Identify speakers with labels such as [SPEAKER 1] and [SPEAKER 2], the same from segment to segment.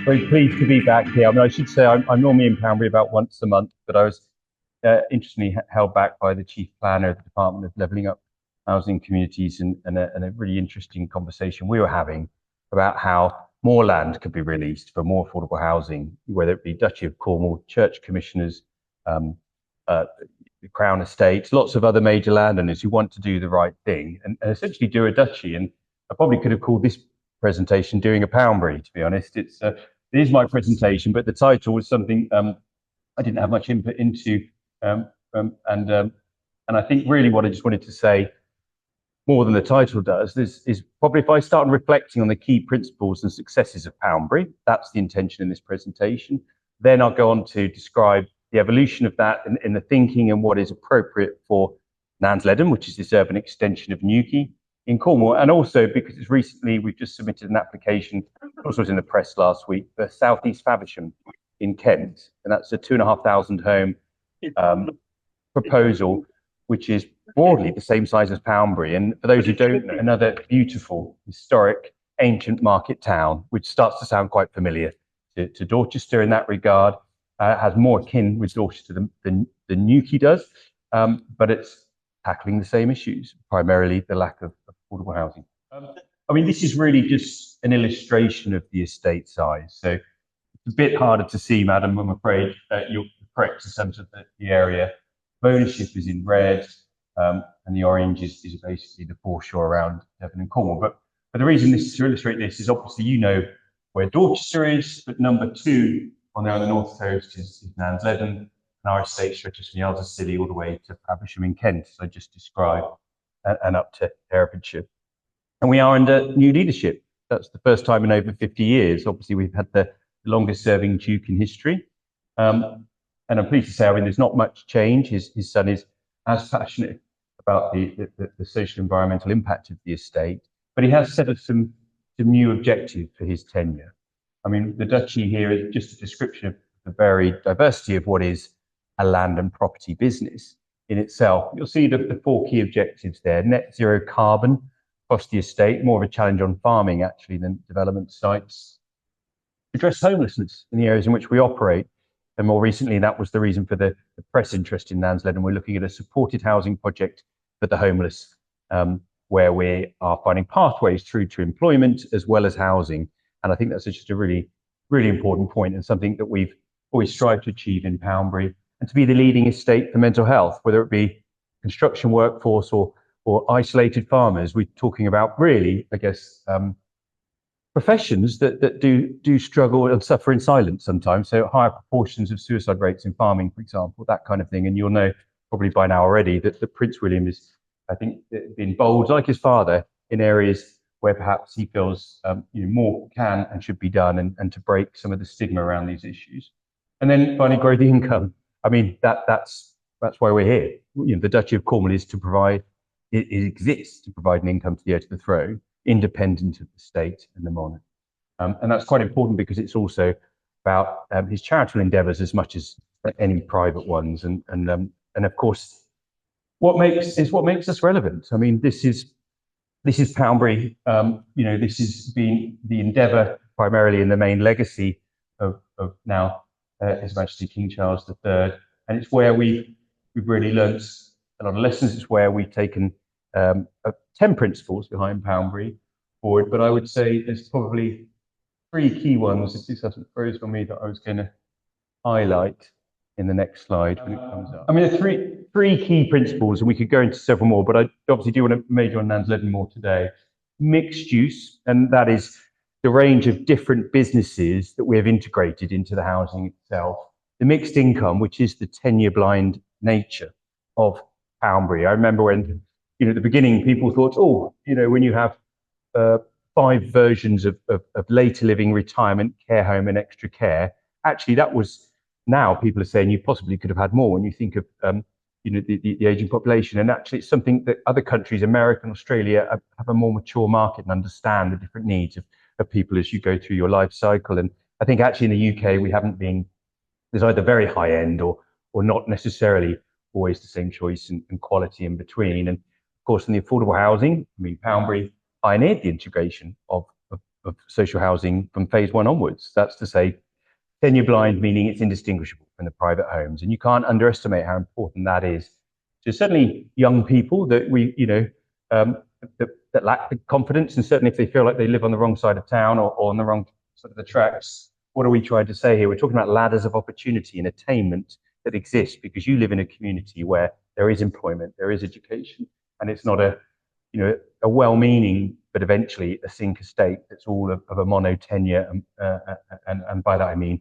[SPEAKER 1] Very pleased to be back here. I mean, I should say I'm normally in Poundbury about once a month, but I was interestingly held back by the chief planner of the Department of Levelling Up Housing Communities and a really interesting conversation we were having about how more land could be released for more affordable housing, whether it be Duchy of Cornwall, church commissioners, um, the Crown Estates, lots of other major landowners who want to do the right thing and essentially do a duchy. And I probably could have called this presentation "Doing a Poundbury," to be honest. It is my presentation, but the title was something I didn't have much input into, um, um, and um, and I think really what I just wanted to say, more than the title does, is probably if I start reflecting on the key principles and successes of Poundbury. That's the intention in this presentation. Then I'll go on to describe the evolution of that in the thinking and what is appropriate for Nansledan, which is this urban extension of Newquay in Cornwall, and also because it's recently we've just submitted an application, also was in the press last week, for South East Faversham in Kent, and that's a 2,500 home proposal, which is broadly the same size as Poundbury. And for those who don't know, another beautiful, historic, ancient market town, which starts to sound quite familiar to Dorchester in that regard. Has more akin with Dorchester than Newquay does, but it's tackling the same issues, primarily the lack of affordable housing. I mean, this is really just an illustration of the estate size. So it's a bit harder to see, madam, I'm afraid. You're correct in terms of the area. Ownership is in red, and the orange is basically the foreshore around Devon and Cornwall. But the reason this is to illustrate this is obviously you know where Dorchester is, but number two on the north coast is Nansledan, and our estate stretches from Yelder City all the way to Faversham in Kent, as I just described, and up to Herefordshire. And we are under new leadership. That's the first time in over 50 years. Obviously, we've had the longest serving Duke in history. And I'm pleased to say, I mean, there's not much change. His son is as passionate about the social environmental impact of the estate, but he has set us some new objectives for his tenure. I mean, the duchy here is just a description of the varied diversity of what is a land and property business in itself. You'll see the four key objectives there: net zero carbon across the estate, more of a challenge on farming actually than development sites. Address homelessness in the areas in which we operate. And more recently, that was the reason for the press interest in Nansledan. We're looking at a supported housing project for the homeless, where we are finding pathways through to employment as well as housing. And I think that's just a really, really important point and something that we've always strived to achieve in Poundbury, and to be the leading estate for mental health, whether it be construction workforce or isolated farmers. We're talking about really, I guess, professions that do struggle and suffer in silence sometimes. So higher proportions of suicide rates in farming, for example, that kind of thing. And you'll know probably by now already that Prince William is, I think, been bold, like his father, in areas where perhaps he feels more can and should be done, and to break some of the stigma around these issues. And then finally, grow the income. I mean, that's why we're here. The Duchy of Cornwall is to provide, it exists to provide an income to the heir to the throne, independent of the state and the monarch. And that's quite important because it's also about his charitable endeavours as much as any private ones. And of course, what makes us relevant. I mean, this is Poundbury. This has been the endeavour primarily in the main legacy of now His Majesty King Charles III, and it's where we've really learnt a lot of lessons. It's where we've taken 10 principles behind Poundbury forward, but I would say there's probably three key ones, if this hasn't frozen on me, that I was going to highlight in the next slide when it comes up. I mean, there are three key principles, and we could go into several more, but I obviously do want to major on Nansledan more today. Mixed use, and that is the range of different businesses that we have integrated into the housing itself. The mixed income, which is the tenure blind nature of Poundbury. I remember when, at the beginning, people thought, when you have 5 versions of later living, retirement, care home, and extra care, actually that was, now people are saying you possibly could have had more when you think of the aging population. And actually it's something that other countries, America and Australia, have a more mature market and understand the different needs of people as you go through your life cycle. And I think actually in the UK we haven't been, there's either very high end or not necessarily always the same choice and quality in between. And of course in the affordable housing, I mean, Poundbury pioneered the integration of of social housing from phase one onwards. That's to say, tenure blind, meaning it's indistinguishable from the private homes. And you can't underestimate how important that is to certainly young people that that lack the confidence. And certainly if they feel like they live on the wrong side of town or on the wrong side of the tracks, what are we trying to say here? We're talking about ladders of opportunity and attainment that exist because you live in a community where there is employment, there is education, and it's not a well-meaning, but eventually a sink estate that's all of a mono tenure. And by that I mean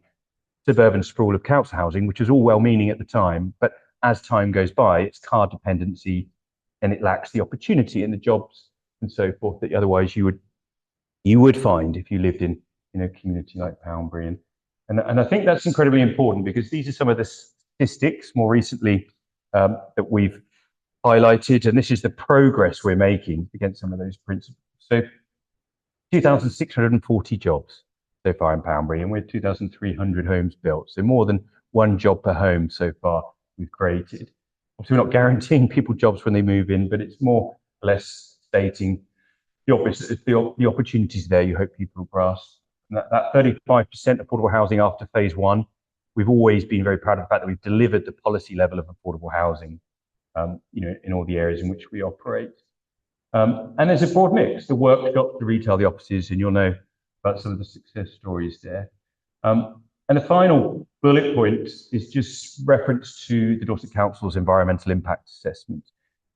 [SPEAKER 1] suburban sprawl of council housing, which was all well-meaning at the time. But as time goes by, it's card dependency and it lacks the opportunity and the jobs and so forth that otherwise you would find if you lived in a community like Poundbury. And I think that's incredibly important because these are some of the statistics more recently that we've highlighted, and this is the progress we're making against some of those principles. So 2,640 jobs so far in Poundbury, and we're 2,300 homes built. So more than one job per home so far we've created. Obviously, we're not guaranteeing people jobs when they move in, but it's more or less stating the obvious, the opportunities there you hope people grasp. And that 35% affordable housing after phase one, we've always been very proud of the fact that we've delivered the policy level of affordable housing, in all the areas in which we operate. And there's a broad mix, the workshops, the retail, the offices, and you'll know about some of the success stories there. And the final bullet point is just reference to the Dorset Council's environmental impact assessment.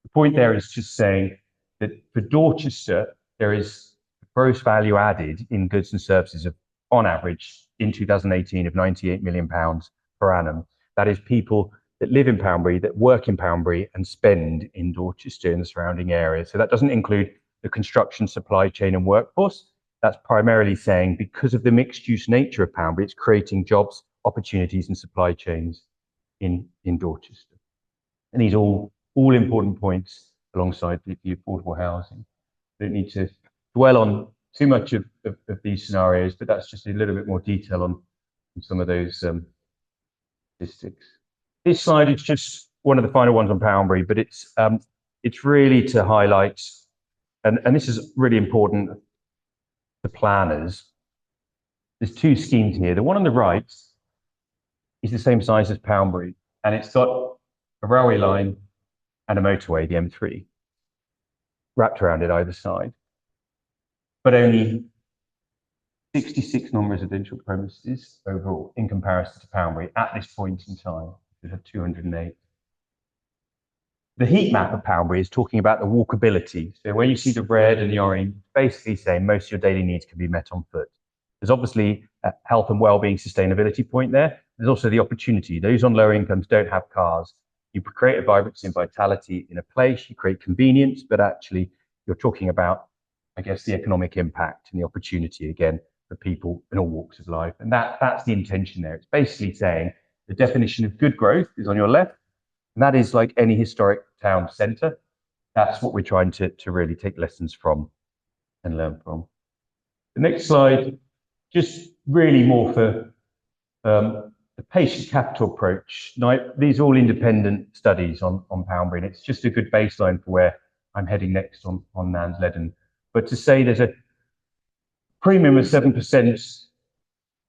[SPEAKER 1] The point there is just saying that for Dorchester, there is gross value added in goods and services of, on average, in 2018 of £98 million per annum. That is people that live in Poundbury, that work in Poundbury and spend in Dorchester and the surrounding areas. So that doesn't include the construction, supply chain and workforce. That's primarily saying because of the mixed use nature of Poundbury, it's creating jobs, opportunities and supply chains in Dorchester. And these are all important points alongside the affordable housing. I don't need to dwell on too much of these scenarios, but that's just a little bit more detail on some of those statistics. This slide is just one of the final ones on Poundbury, but it's really to highlight, and this is really important to planners. There's two schemes here. The one on the right is the same size as Poundbury, and it's got a railway line and a motorway, the M3, wrapped around it either side, but only 66 non-residential premises overall in comparison to Poundbury at this point in time. We have 208. The heat map of Poundbury is talking about the walkability. So when you see the red and the orange, basically saying most of your daily needs can be met on foot. There's obviously a health and well-being sustainability point there. There's also the opportunity. Those on lower incomes don't have cars. You create a vibrancy and vitality in a place, you create convenience, but actually you're talking about, I guess, the economic impact and the opportunity again for people in all walks of life. And that's the intention there. It's basically saying the definition of good growth is on your left, and that is like any historic town centre. That's what we're trying to really take lessons from and learn from. The next slide, just really more for the patient capital approach. Now, these are all independent studies on Poundbury, and it's just a good baseline for where I'm heading next on Nansledan. But to say there's a premium of 7%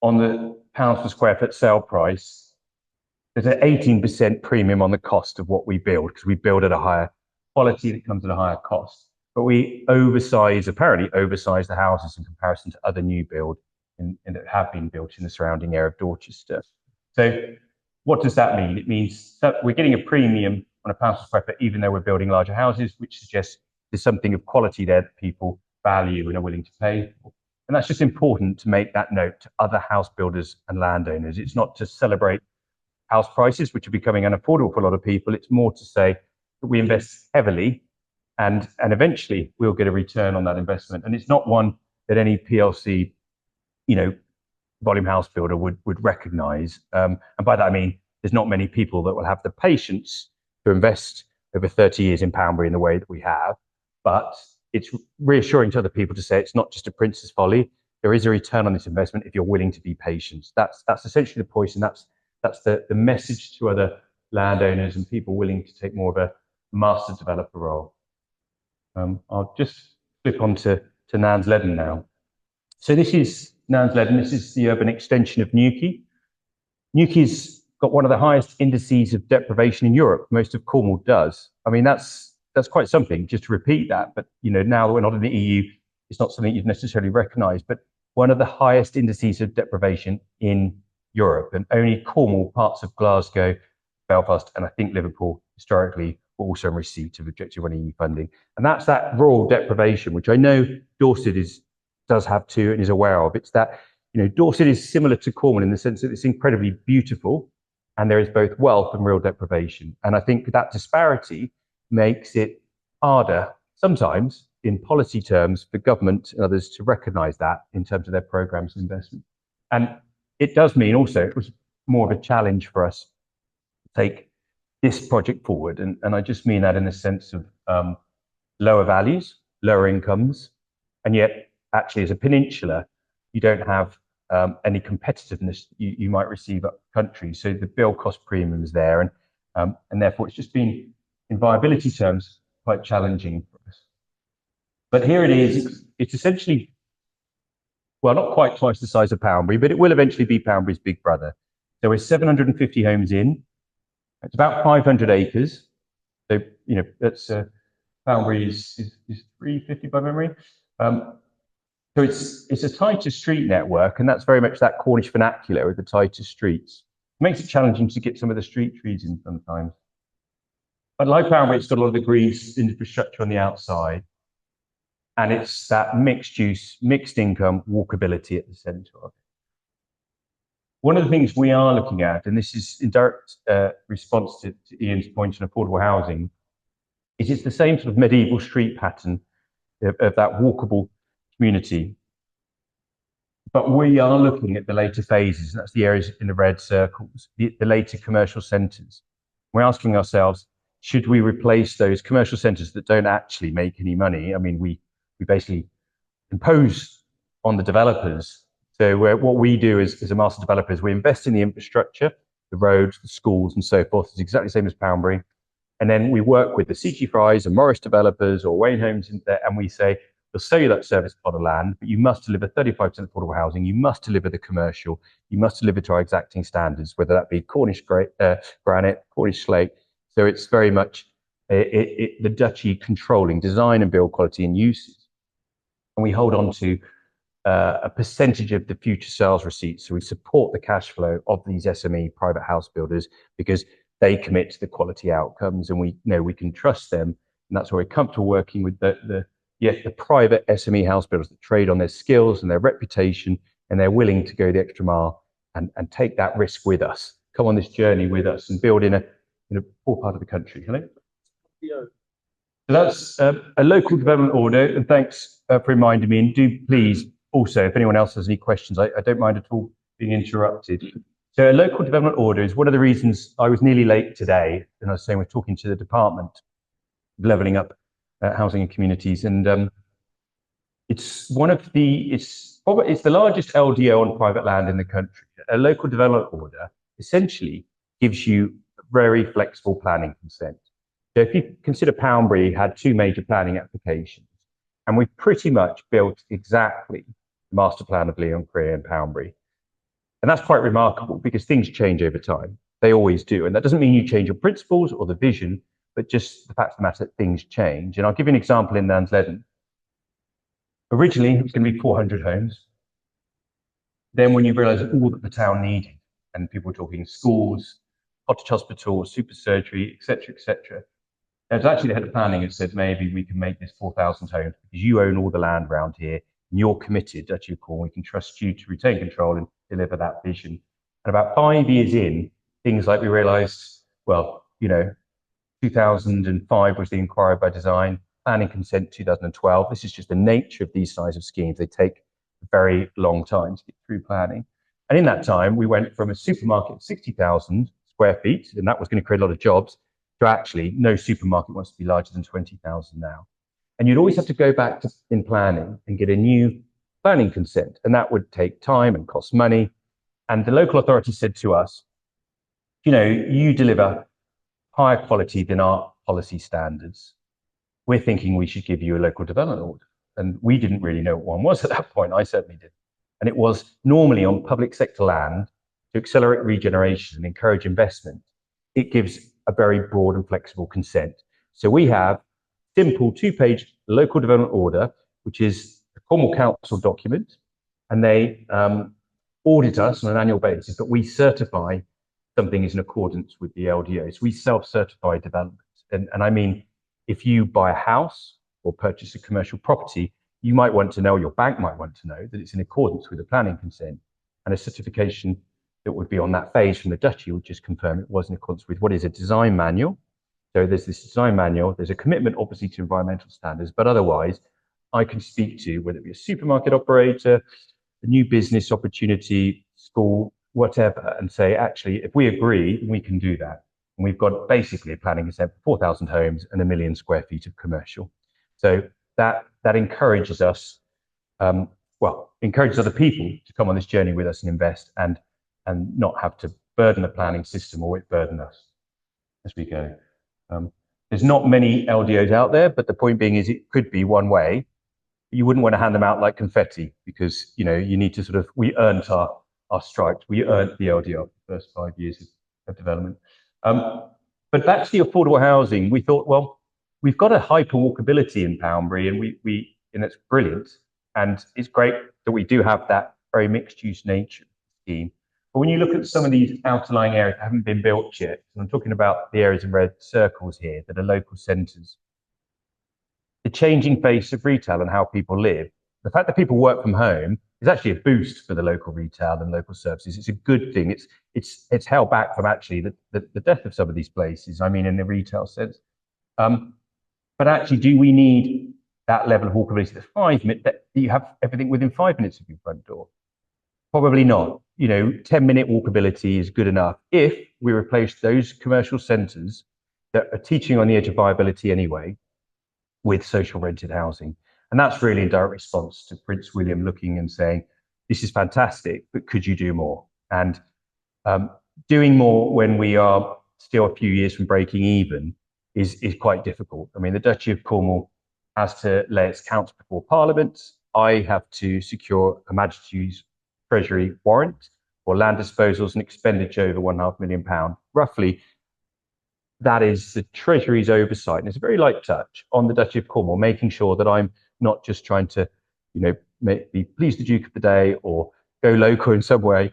[SPEAKER 1] on the pounds per square foot sale price, there's an 18% premium on the cost of what we build, because we build at a higher quality that comes at a higher cost. But we apparently oversize the houses in comparison to other new build that have been built in the surrounding area of Dorchester. So what does that mean? It means that we're getting a premium on a pounds per square foot, even though we're building larger houses, which suggests there's something of quality there that people value and are willing to pay for. And that's just important to make that note to other house builders and landowners. It's not to celebrate house prices, which are becoming unaffordable for a lot of people. It's more to say that we invest heavily and eventually we'll get a return on that investment. And it's not one that any PLC, volume house builder would recognize. And by that, I mean, there's not many people that will have the patience to invest over 30 years in Poundbury in the way that we have. But it's reassuring to other people to say it's not just a prince's folly. There is a return on this investment if you're willing to be patient. That's essentially the point, and that's the message to other landowners and people willing to take more of a master developer role. I'll just flip on to Nansledan now. So this is Nansledan. This is the urban extension of Newquay. Newquay's got one of the highest indices of deprivation in Europe. Most of Cornwall does. I mean, that's quite something, just to repeat that. But now that we're not in the EU, it's not something you'd necessarily recognise. But one of the highest indices of deprivation in Europe, and only Cornwall, parts of Glasgow, Belfast, and I think Liverpool historically were also in receipt of Objective 1 EU funding. And that's that rural deprivation, which I know Dorset does have too and is aware of. It's that, Dorset is similar to Cornwall in the sense that it's incredibly beautiful and there is both wealth and real deprivation. And I think that disparity makes it harder sometimes in policy terms for government and others to recognise that in terms of their programmes of investment. And it does mean also it was more of a challenge for us to take this project forward. And I just mean that in the sense of lower values, lower incomes, and yet actually as a peninsula, you don't have any competitiveness you might receive up country. So the build cost premium is there, and therefore it's just been, in viability terms, quite challenging for us. But here it is. It's essentially, well, not quite twice the size of Poundbury, but it will eventually be Poundbury's big brother. So we're 750 homes in. It's about 500 acres. So, that's Poundbury is 350 by memory. So it's a tighter street network, and that's very much that Cornish vernacular with the tighter streets. It makes it challenging to get some of the street trees in sometimes. But like Poundbury, it's got a lot of the green infrastructure on the outside, and it's that mixed use, mixed income, walkability at the centre of it. One of the things we are looking at, and this is in direct response to Ian's point on affordable housing, is it's the same sort of medieval street pattern of that walkable community. But we are looking at the later phases, and that's the areas in the red circles, the later commercial centres. We're asking ourselves, should we replace those commercial centres that don't actually make any money? I mean, we basically impose on the developers. So what we do as a master developer is we invest in the infrastructure, the roads, the schools, and so forth. It's exactly the same as Poundbury. And then we work with the CG Fry's and Morris developers or Wayne Homes in there, and we say, we'll sell you that service plot of land, but you must deliver 35% affordable housing. You must deliver the commercial. You must deliver to our exacting standards, whether that be Cornish granite, Cornish slate. So it's very much the duchy controlling design and build quality and uses. And we hold on to a percentage of the future sales receipts. So we support the cash flow of these SME private house builders because they commit to the quality outcomes, and we know we can trust them. And that's why we're comfortable working with the private SME house builders that trade on their skills and their reputation, and they're willing to go the extra mile and take that risk with us, come on this journey with us and build in a poor part of the country. Hello? So that's a local development order, and thanks for reminding me. And do please also, if anyone else has any questions, I don't mind at all being interrupted. So a local development order is one of the reasons I was nearly late today, and I was saying we're talking to the Department of Levelling Up Housing and Communities, and it's the largest LDO on private land in the country. A local development order essentially gives you very flexible planning consent. So if you consider Poundbury had 2 major planning applications, and we've pretty much built exactly the master plan of Leon Creer and Poundbury. And that's quite remarkable because things change over time. They always do. And that doesn't mean you change your principles or the vision, but just the fact of the matter that things change. And I'll give you an example in Nansledan. Originally, it was going to be 400 homes. Then when you realise all that the town needed, and people were talking schools, cottage hospitals, super surgery, etc., there's actually the head of planning that said maybe we can make this 4,000 homes because you own all the land around here and you're committed, Duchy of Cornwall. We can trust you to retain control and deliver that vision. And about 5 years in, things like we realised, 2005 was the inquiry by design, planning consent 2012. This is just the nature of these size of schemes. They take a very long time to get through planning. And in that time, we went from a supermarket of 60,000 square feet, and that was going to create a lot of jobs, to actually no supermarket wants to be larger than 20,000 now. And you'd always have to go back in planning and get a new planning consent, and that would take time and cost money. And the local authority said to us, you deliver higher quality than our policy standards. We're thinking we should give you a local development order. and we didn't really know what one was at that point. I certainly didn't. And it was normally on public sector land to accelerate regeneration and encourage investment. It gives a very broad and flexible consent. So we have simple two-page local development order, which is a Cornwall Council document, and they audit us on an annual basis, but we certify something is in accordance with the LDOs. We self-certify development. And I mean, if you buy a house or purchase a commercial property, you might want to know, your bank might want to know that it's in accordance with the planning consent. And a certification that would be on that phase from the Duchy would just confirm it was in accordance with what is a design manual. So there's this design manual, there's a commitment obviously to environmental standards, but otherwise I can speak to whether it be a supermarket operator, a new business opportunity, school, whatever, and say, actually, if we agree, we can do that. And we've got basically a planning consent for 4,000 homes and 1 million square feet of commercial. So that encourages us, encourages other people to come on this journey with us and invest and not have to burden the planning system or it burden us as we go. There's not many LDOs out there, but the point being is it could be one way. You wouldn't want to hand them out like confetti because, you know, you need to sort of, we earned our stripes. We earned the LDO the first 5 years of development. But back to the affordable housing, we thought, well, we've got a hyper walkability in Poundbury and it's brilliant. And it's great that we do have that very mixed use nature scheme. But when you look at some of these outlying areas that haven't been built yet, and I'm talking about the areas in red circles here that are local centres, the changing face of retail and how people live, the fact that people work from home is actually a boost for the local retail and local services. It's a good thing. It's held back from actually the death of some of these places, I mean, in the retail sense. But actually, do we need that level of walkability that's 5 minutes, that you have everything within 5 minutes of your front door? Probably not. You know, 10-minute walkability is good enough if we replace those commercial centres that are teaching on the edge of viability anyway with social rented housing. And that's really in direct response to Prince William looking and saying, this is fantastic, but could you do more? And doing more when we are still a few years from breaking even is quite difficult. I mean, the Duchy of Cornwall has to lay its accounts before Parliament. I have to secure a Majesty's Treasury warrant for land disposals and expenditure over £1.5 million. Roughly, that is the Treasury's oversight, and it's a very light touch on the Duchy of Cornwall, making sure that I'm not just trying to, you know, please the Duke of the day or go local in some way.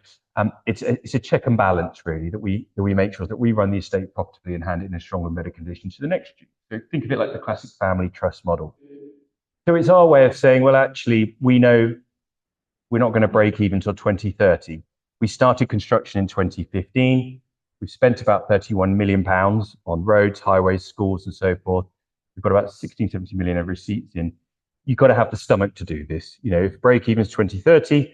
[SPEAKER 1] It's a check and balance really that we make sure that we run the estate profitably and hand it in a strong and better condition to the next Duke. So think of it like the classic family trust model. So it's our way of saying, well, actually, we know we're not going to break even until 2030. We started construction in 2015. We've spent about £31 million on roads, highways, schools, and so forth. We've got about 16, 17 million of receipts in. You've got to have the stomach to do this. You know, if break even is 2030,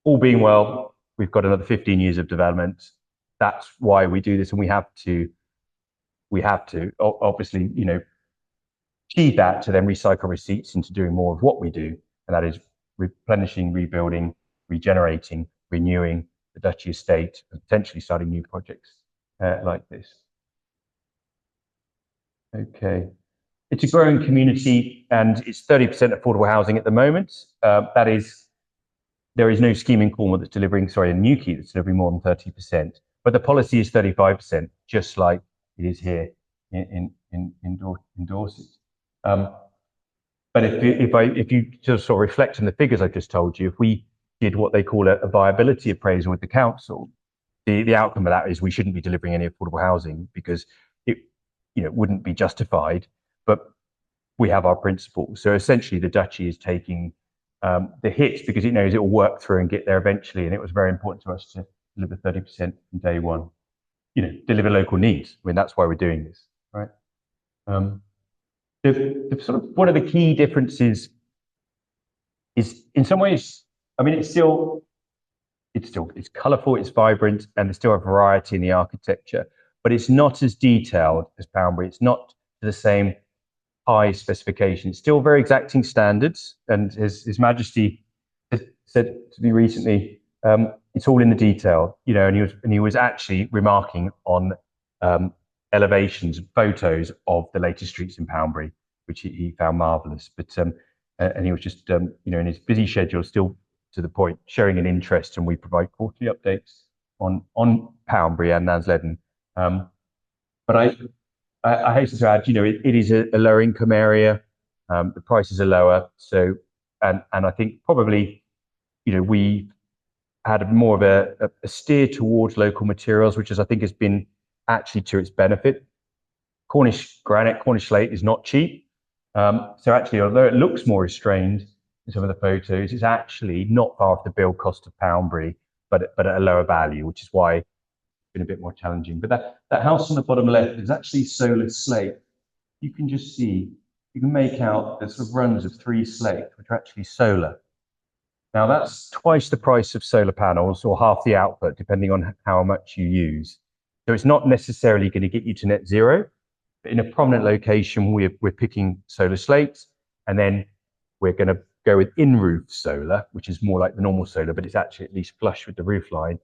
[SPEAKER 1] all being well, we've got another 15 years of development. That's why we do this, and we have to obviously, you know, achieve that to then recycle receipts into doing more of what we do, and that is replenishing, rebuilding, regenerating, renewing the Duchy estate, and potentially starting new projects like this. Okay. It's a growing community and it's 30% affordable housing at the moment. That is, there is no scheme in Cornwall that's delivering, sorry, in Newquay that's delivering more than 30%, but the policy is 35%, just like it is here in Dorset. But if you just sort of reflect on the figures I just told you, if we did what they call a viability appraisal with the council, the outcome of that is we shouldn't be delivering any affordable housing because it, you know, wouldn't be justified. But we have our principles. So essentially, the Duchy is taking the hits because it knows it will work through and get there eventually. And it was very important to us to deliver 30% from day one. You know, deliver local needs. I mean, that's why we're doing this, right? The sort of one of the key differences is, in some ways, I mean, it's colourful, it's vibrant, and there's still a variety in the architecture, but it's not as detailed as Poundbury. It's not to the same high specification. It's still very exacting standards, and His Majesty said to me recently, it's all in the detail, you know, and he was actually remarking on elevations, photos of the latest streets in Poundbury, which he found marvellous. But and he was just, in his busy schedule, still to the point, showing an interest, and we provide quarterly updates on Poundbury and Nansledan. But I hasten to add, it is a lower income area. The prices are lower, so and I think probably, we had more of a steer towards local materials, which I think has been actually to its benefit. Cornish granite, Cornish slate is not cheap. So actually, although it looks more restrained in some of the photos, it's actually not far off the build cost of Poundbury, but at a lower value, which is why it's been a bit more challenging. But that house on the bottom left is actually solar slate. You can just see, you can make out the sort of runs of 3 slate, which are actually solar. Now that's twice the price of solar panels or half the output, depending on how much you use. So it's not necessarily going to get you to net zero, but in a prominent location, we're picking solar slates, and then we're going to go with in-roof solar, which is more like the normal solar, but it's actually at least flush with the roof line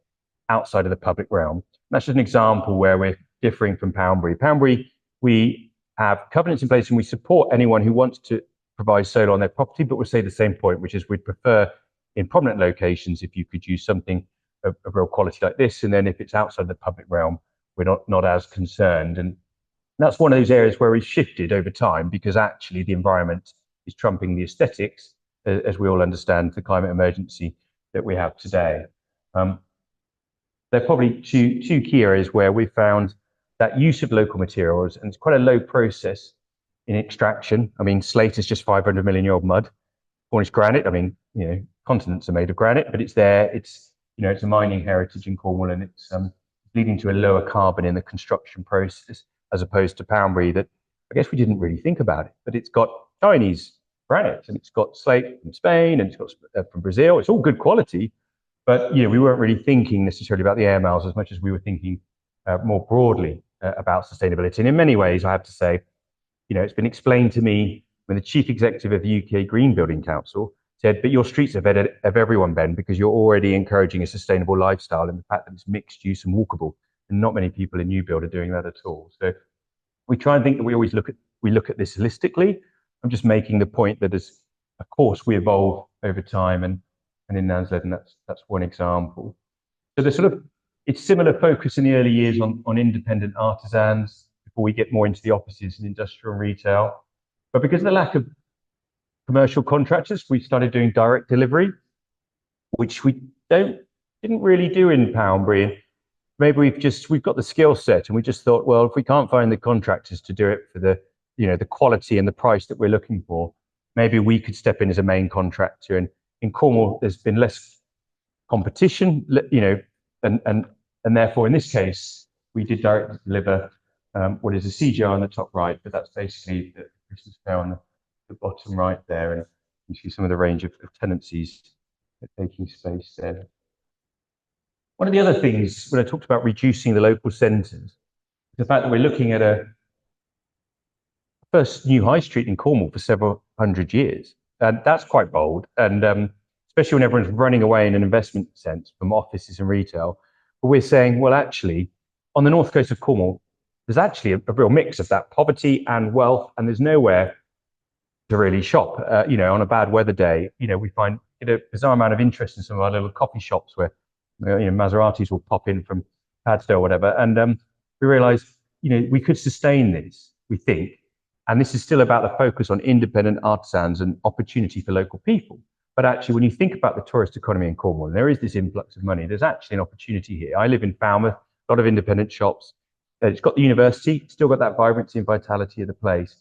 [SPEAKER 1] outside of the public realm. And that's just an example where we're differing from Poundbury. Poundbury, we have covenants in place and we support anyone who wants to provide solar on their property, but we'll say the same point, which is we'd prefer in prominent locations if you could use something of real quality like this, and then if it's outside the public realm, we're not as concerned. And that's one of those areas where we've shifted over time, because actually the environment is trumping the aesthetics, as we all understand the climate emergency that we have today. There are probably two key areas where we found that use of local materials, and it's quite a low process in extraction. I mean, slate is just 500 million year old mud. Cornish granite, I mean, continents are made of granite, but it's there. It's a mining heritage in Cornwall, and it's leading to a lower carbon in the construction process, as opposed to Poundbury, that I guess we didn't really think about it, but it's got Chinese granite, and it's got slate from Spain, and it's got from Brazil. It's all good quality, but we weren't really thinking necessarily about the air miles as much as we were thinking more broadly about sustainability. And in many ways, I have to say, it's been explained to me when the chief executive of the UK Green Building Council said, but your streets are of everyone, Ben, because you're already encouraging a sustainable lifestyle, and the fact that it's mixed use and walkable, and not many people in new build are doing that at all. So we try and think that we always look at this holistically. I'm just making the point that as of course we evolve over time, and in Nansledan, that's one example. So it's similar focus in the early years on independent artisans before we get more into the offices and industrial and retail. But because of the lack of commercial contractors, we started doing direct delivery, which we didn't really do in Poundbury. Maybe we've got the skill set, and we just thought, well, if we can't find the contractors to do it for the quality and the price that we're looking for, maybe we could step in as a main contractor. And in Cornwall, there's been less competition, and therefore in this case, we did direct deliver what is a CGI on the top right, but that's basically the Christmas fair on the bottom right there, and you see some of the range of tenancies taking space there. One of the other things when I talked about reducing the local centres, the fact that we're looking at a first new high street in Cornwall for several hundred years, and that's quite bold, and especially when everyone's running away in an investment sense from offices and retail. But we're saying, well, actually, on the north coast of Cornwall, there's actually a real mix of that poverty and wealth, and there's nowhere to really shop. On a bad weather day, we find a bizarre amount of interest in some of our little coffee shops where Maseratis will pop in from Padstow or whatever, and we realised we could sustain this, we think, and this is still about the focus on independent artisans and opportunity for local people. But actually, when you think about the tourist economy in Cornwall, and there is this influx of money, there's actually an opportunity here. I live in Falmouth, a lot of independent shops. It's got the university, still got that vibrancy and vitality of the place.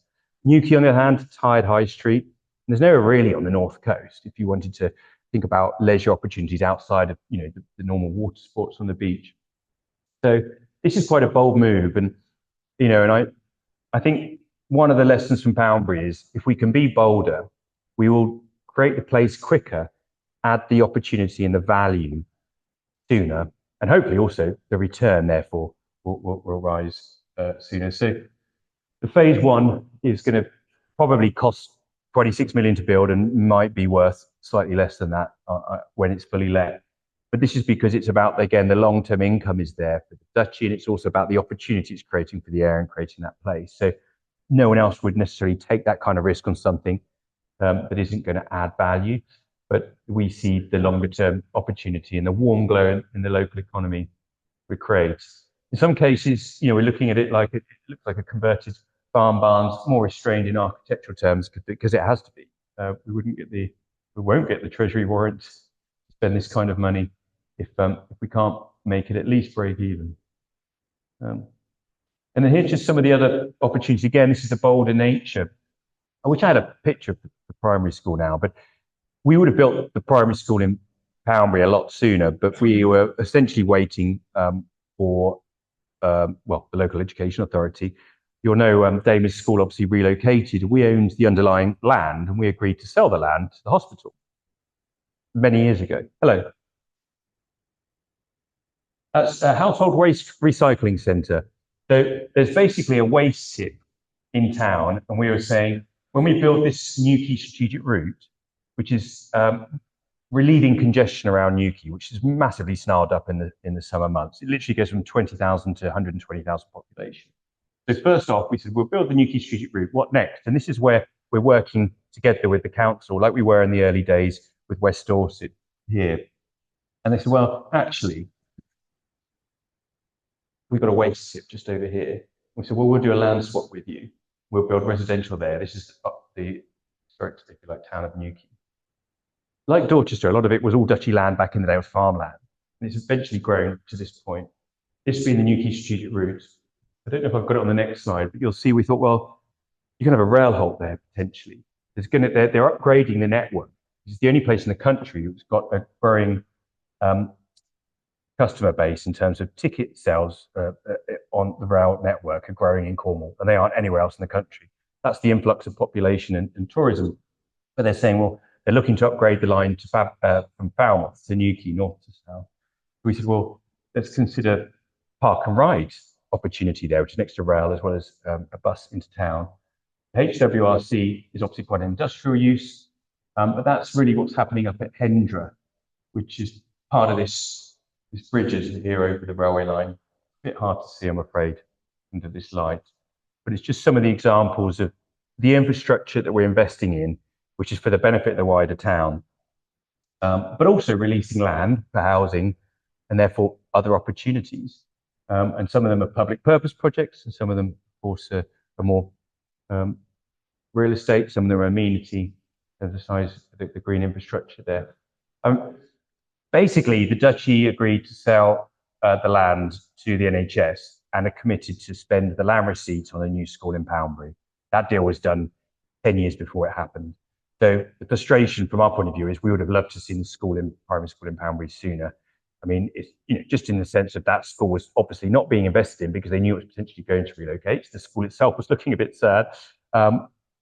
[SPEAKER 1] Newquay, on the other hand, tired high street. And there's nowhere really on the north coast if you wanted to think about leisure opportunities outside of the normal water sports on the beach. So this is quite a bold move, and I think one of the lessons from Poundbury is if we can be bolder, we will create the place quicker, add the opportunity and the value sooner, and hopefully also the return therefore will rise sooner. So the phase one is going to probably cost 26 million to build and might be worth slightly less than that when it's fully let. But this is because it's about, again, the long-term income is there for the duchy, and it's also about the opportunity it's creating for the area and creating that place. So no one else would necessarily take that kind of risk on something that isn't going to add value. But we see the longer term opportunity and the warm glow in the local economy we create. In some cases, we're looking at it like it looks like a converted farm barns, more restrained in architectural terms because it has to be. We won't get the Treasury warrant to spend this kind of money if we can't make it at least break even. And then here's just some of the other opportunities. Again, this is a bolder nature. I wish I had a picture of the primary school now, but we would have built the primary school in Poundbury a lot sooner, but we were essentially waiting for, the local education authority. You'll know Damer's school obviously relocated. We owned the underlying land and we agreed to sell the land to the hospital many years ago. Hello. That's a household waste recycling centre. So there's basically a waste tip in town, and we were saying, when we build this Newquay strategic route, which is relieving congestion around Newquay, which is massively snarled up in the summer months. It literally goes from 20,000 to 120,000 population. So first off, we said, we'll build the Newquay strategic route. What next? And this is where we're working together with the council, like we were in the early days with West Dorset here. And they said, well, actually, we've got a waste tip just over here. We said, well, we'll do a land swap with you. We'll build residential there. This is up the historic, if you like, town of Newquay. Like Dorchester, a lot of it was all duchy land back in the day, was farmland. And it's eventually grown to this point. This being the Newquay strategic route. I don't know if I've got it on the next slide, but you'll see we thought, well, you can have a rail halt there potentially. They're upgrading the network. It's the only place in the country that's got a growing customer base in terms of ticket sales on the rail network are growing in Cornwall, and they aren't anywhere else in the country. That's the influx of population and tourism. But they're saying, well, they're looking to upgrade the line to from Falmouth to Newquay, north to south. We said, well, let's consider park and ride opportunity there, which is next to rail as well as a bus into town. HWRC is obviously quite an industrial use, but that's really what's happening up at Hendra, which is part of this bridge here over the railway line. A bit hard to see, I'm afraid, under this light. But it's just some of the examples of the infrastructure that we're investing in, which is for the benefit of the wider town, but also releasing land for housing and therefore other opportunities. And some of them are public purpose projects, and some of them, of course, are more real estate, some of them are amenity, emphasize the green infrastructure there. Basically, the Duchy agreed to sell the land to the NHS and are committed to spend the land receipts on a new school in Poundbury. That deal was done 10 years before it happened. So the frustration from our point of view is we would have loved to have seen the primary school in Poundbury sooner. I mean, it's just in the sense of that school was obviously not being invested in because they knew it was potentially going to relocate. The school itself was looking a bit sad.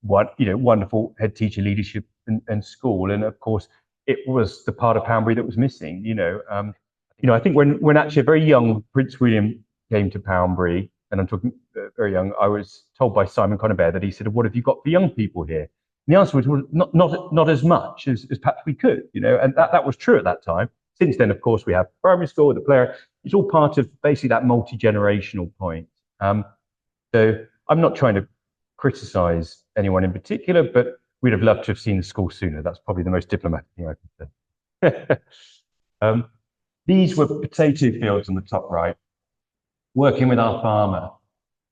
[SPEAKER 1] Wonderful head teacher leadership and school, and of course, it was the part of Poundbury that was missing. I think when actually a very young Prince William came to Poundbury, and I'm talking very young, I was told by Simon Conover that he said, "What have you got for young people here?" And the answer was, well, not as much as perhaps we could, and that was true at that time. Since then, of course, we have primary school, the player. It's all part of basically that multi-generational point. So I'm not trying to criticize anyone in particular, but we'd have loved to have seen the school sooner. That's probably the most diplomatic thing I can say. These were potato fields on the top right. Working with our farmer,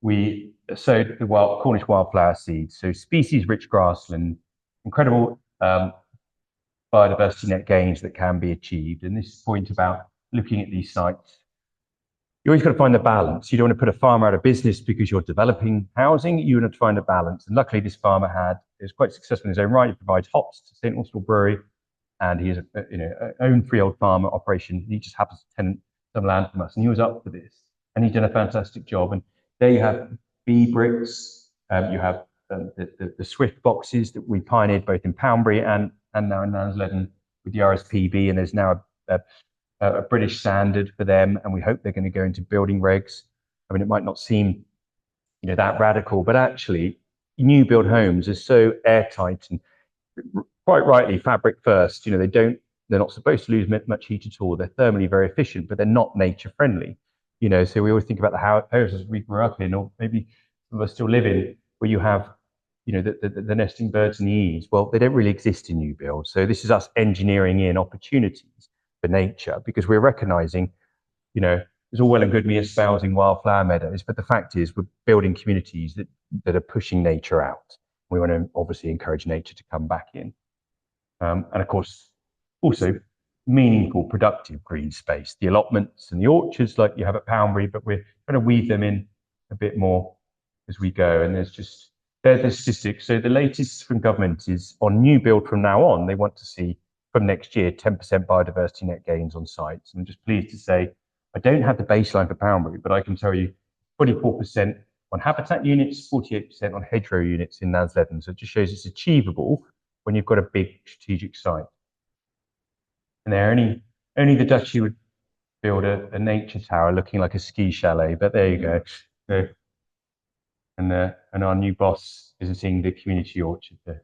[SPEAKER 1] we sowed the Cornish wildflower seeds, so species-rich grassland, incredible biodiversity net gains that can be achieved. And this point about looking at these sites, you always got to find the balance. You don't want to put a farmer out of business because you're developing housing. You want to find a balance. And luckily, this farmer is quite successful in his own right. He provides hops to St. Austell Brewery, and he has an own freehold farmer operation. He just happens to tenant some land from us, and he was up for this, and he did a fantastic job. And there you have bee bricks. You have the Swift boxes that we pioneered both in Poundbury and now in Nansledan with the RSPB, and there's now a British standard for them, and we hope they're going to go into building regs. I mean, it might not seem, that radical, but actually, new build homes are so airtight and quite rightly fabric first. They're not supposed to lose much heat at all. They're thermally very efficient, but they're not nature friendly. So we always think about the houses we grew up in, or maybe some of us still live in, where you have the nesting birds and the eaves, well, they don't really exist in new builds. So this is us engineering in opportunities for nature, because we're recognizing, it's all well and good me espousing wildflower meadows, but the fact is we're building communities that are pushing nature out. We want to obviously encourage nature to come back in. And of course, also meaningful, productive green space, the allotments and the orchards like you have at Poundbury, but we're trying to weave them in a bit more as we go. And there's the statistics. So the latest from government is on new build from now on, they want to see from next year 10% biodiversity net gains on sites. I'm just pleased to say I don't have the baseline for Poundbury, but I can tell you 24% on habitat units, 48% on hedgerow units in Nansledan. So it just shows it's achievable when you've got a big strategic site. And there, only the Duchy would build a nature tower looking like a ski chalet, but there you go. So, and our new boss visiting the community orchard there.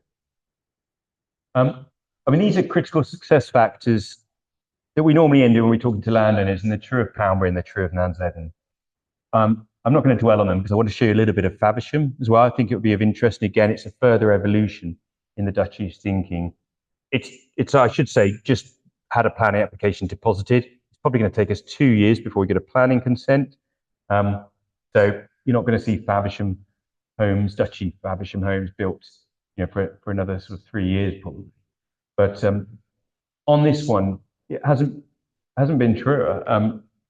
[SPEAKER 1] I mean, these are critical success factors that we normally end in when we're talking to landowners, and they're true of Poundbury and they're true of Nansledan. I'm not going to dwell on them because I want to show you a little bit of Faversham as well. I think it would be of interest. And again, it's a further evolution in the Duchy's thinking. It's I should say, just had a planning application deposited. It's probably going to take us 2 years before we get a planning consent. So you're not going to see Faversham homes, Duchy Faversham homes built, for another sort of 3 years probably. But on this one, it hasn't been true.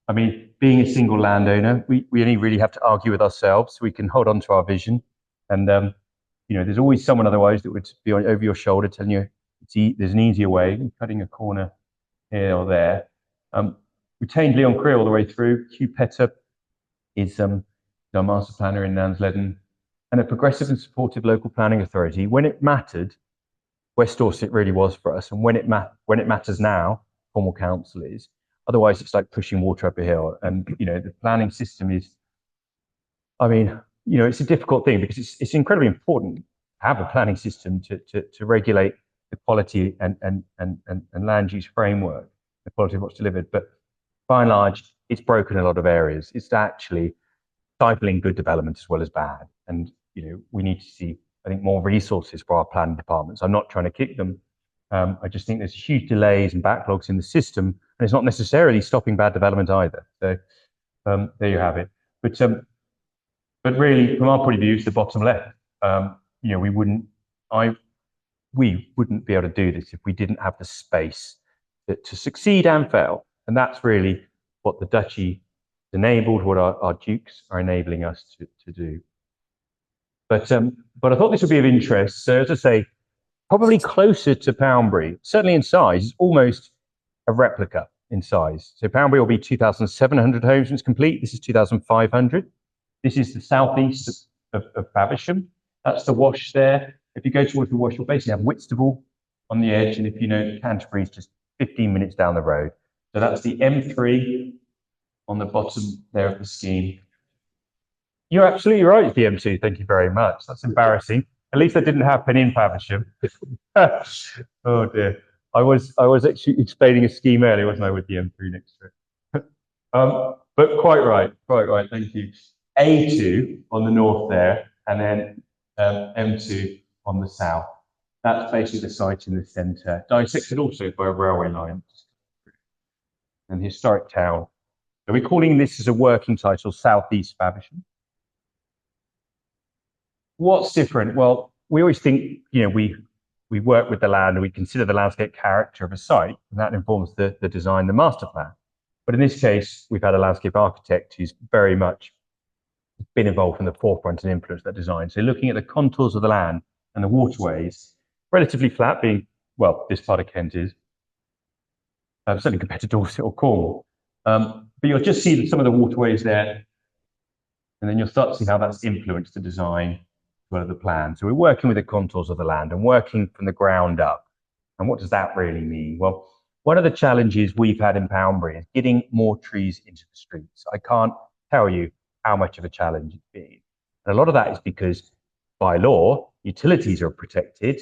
[SPEAKER 1] I mean, being a single landowner, we only really have to argue with ourselves. We can hold on to our vision, and there's always someone otherwise that would be over your shoulder telling you there's an easier way, cutting a corner here or there. Retained Leon Creel all the way through. Hugh Petter is our master planner in Nansledan, and a progressive and supportive local planning authority. When it mattered, West Dorset really was for us, and when it matters now, Cornwall Council is. Otherwise, it's like pushing water up a hill. And the planning system is, I mean, it's a difficult thing because it's incredibly important to have a planning system to regulate the quality and land use framework, the quality of what's delivered. But by and large, it's broken in a lot of areas. It's actually stifling good development as well as bad. And we need to see, I think, more resources for our planning departments. I'm not trying to kick them. I just think there's huge delays and backlogs in the system, and it's not necessarily stopping bad development either. So there you have it. But really, from our point of view, it's the bottom left. We wouldn't be able to do this if we didn't have the space to succeed and fail. And that's really what the Duchy enabled, what our dukes are enabling us to do. But I thought this would be of interest. So as I say, probably closer to Poundbury, certainly in size, it's almost a replica in size. So Poundbury will be 2,700 homes when it's complete. This is 2,500. This is the southeast of Faversham. That's the wash there. If you go towards the wash, you'll basically have Whitstable on the edge. And if you know, Canterbury is just 15 minutes down the road. So that's the M3 on the bottom there of the scheme. You're absolutely right, it's the M2. Thank you very much. That's embarrassing. At least that didn't happen in Faversham. Oh dear. I was actually explaining a scheme earlier, wasn't I, with the M3 next to it. But quite right. Thank you. A2 on the north there, and then M2 on the south. That's basically the site in the centre, dissected also by a railway line. And the historic town. So we're calling this as a working title, Southeast Faversham. What's different? Well, we always think, we work with the land and we consider the landscape character of a site, and that informs the design, the master plan. But in this case, we've had a landscape architect who's very much been involved from the forefront and influenced that design. So looking at the contours of the land and the waterways, relatively flat, being, well, this part of Kent is, certainly compared to Dorset or Cornwall. But you'll just see some of the waterways there, and then you'll start to see how that's influenced the design of the plan. So we're working with the contours of the land and working from the ground up. And what does that really mean? Well, one of the challenges we've had in Poundbury is getting more trees into the streets. I can't tell you how much of a challenge it's been. And a lot of that is because by law, utilities are protected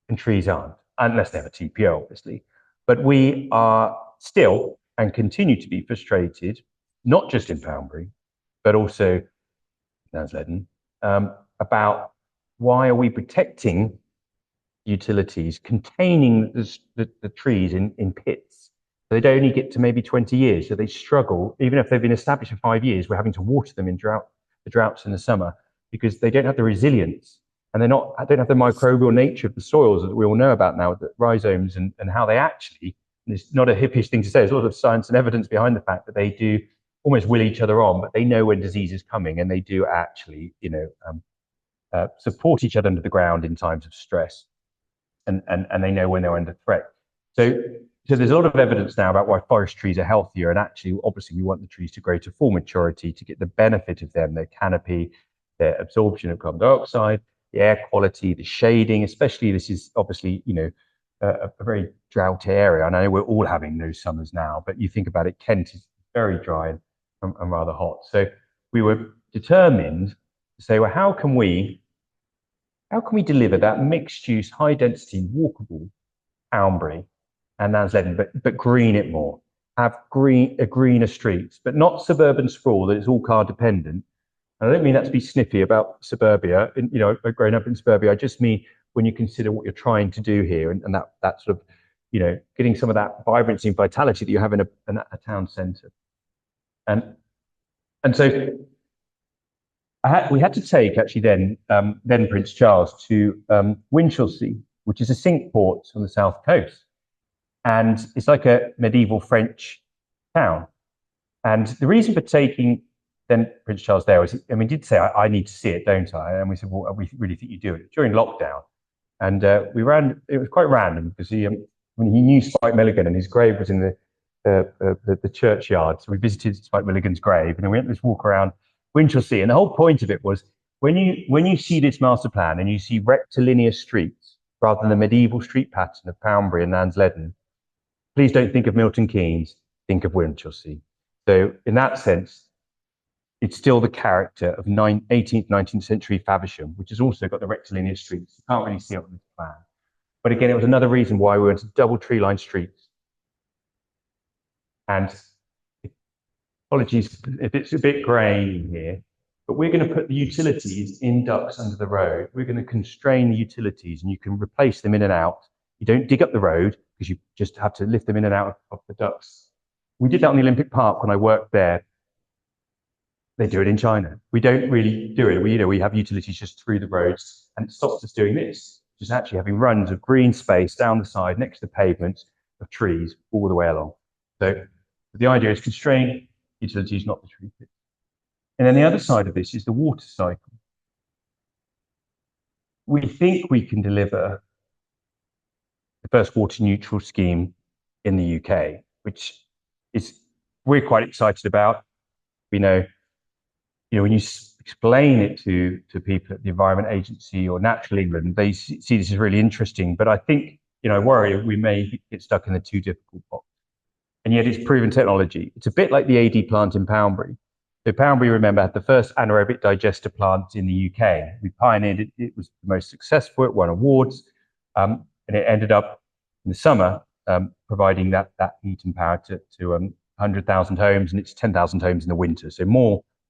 [SPEAKER 1] and trees aren't, unless they have a TPO, obviously. But we are still and continue to be frustrated, not just in Poundbury, but also Nansledan, about why are we protecting utilities containing the trees in pits? So they'd only get to maybe 20 years, so they struggle. Even if they've been established for 5 years, we're having to water them in the droughts in the summer because they don't have the resilience and don't have the microbial nature of the soils that we all know about now, the rhizomes and how they actually, and it's not a hippish thing to say, there's a lot of science and evidence behind the fact that they do almost will each other on, but they know when disease is coming and they do actually, support each other under the ground in times of stress. And they know when they're under threat. So there's a lot of evidence now about why forest trees are healthier. And actually, obviously, we want the trees to grow to full maturity to get the benefit of them, their canopy, their absorption of carbon dioxide, the air quality, the shading. Especially, this is obviously, a very droughty area. And I know we're all having those summers now, but you think about it, Kent is very dry and rather hot. So we were determined to say, well, how can we deliver that mixed-use, high-density, walkable Poundbury and Nansledan, but green it more, have greener streets, but not suburban sprawl that is all car dependent. And I don't mean that to be sniffy about suburbia. I've grown up in suburbia. I just mean when you consider what you're trying to do here, and that sort of, getting some of that vibrancy and vitality that you have in a town centre. And so we had to take actually then Prince Charles to Winchelsea, which is a cinque port on the south coast, and it's like a medieval French town. And the reason for taking then Prince Charles there was, he did say, I need to see it, don't I? And we said, well, we really think you do it during lockdown. And it was quite random because he knew Spike Milligan and his grave was in the churchyard. So we visited Spike Milligan's grave and then we went this walk around Winchelsea. And the whole point of it was when you see this master plan and you see rectilinear streets rather than the medieval street pattern of Poundbury and Nansledan, please don't think of Milton Keynes, think of Winchelsea. So in that sense, it's still the character of 18th, 19th century Faversham, which has also got the rectilinear streets. You can't really see it on this plan. But again, it was another reason why we went to double tree-lined streets. And apologies if it's a bit grey here, but we're going to put the utilities in ducts under the road. We're going to constrain the utilities and you can replace them in and out. You don't dig up the road because you just have to lift them in and out of the ducts. We did that on the Olympic Park when I worked there. They do it in China. We don't really do it. We have utilities just through the roads, and it stops us doing this, just actually having runs of green space down the side next to the pavement of trees all the way along. So the idea is constrain utilities, not the tree pits. And then the other side of this is the water cycle. We think we can deliver the first water neutral scheme in the UK, which we're quite excited about. We know, when you explain it to people at the Environment Agency or Natural England, they see this as really interesting. But I think, I worry we may get stuck in the too difficult box. And yet it's proven technology. It's a bit like the AD plant in Poundbury. So Poundbury, remember, had the first anaerobic digester plant in the UK. We pioneered it. It was the most successful. It won awards. And it ended up in the summer providing that heat and power to 100,000 homes, and it's 10,000 homes in the winter. So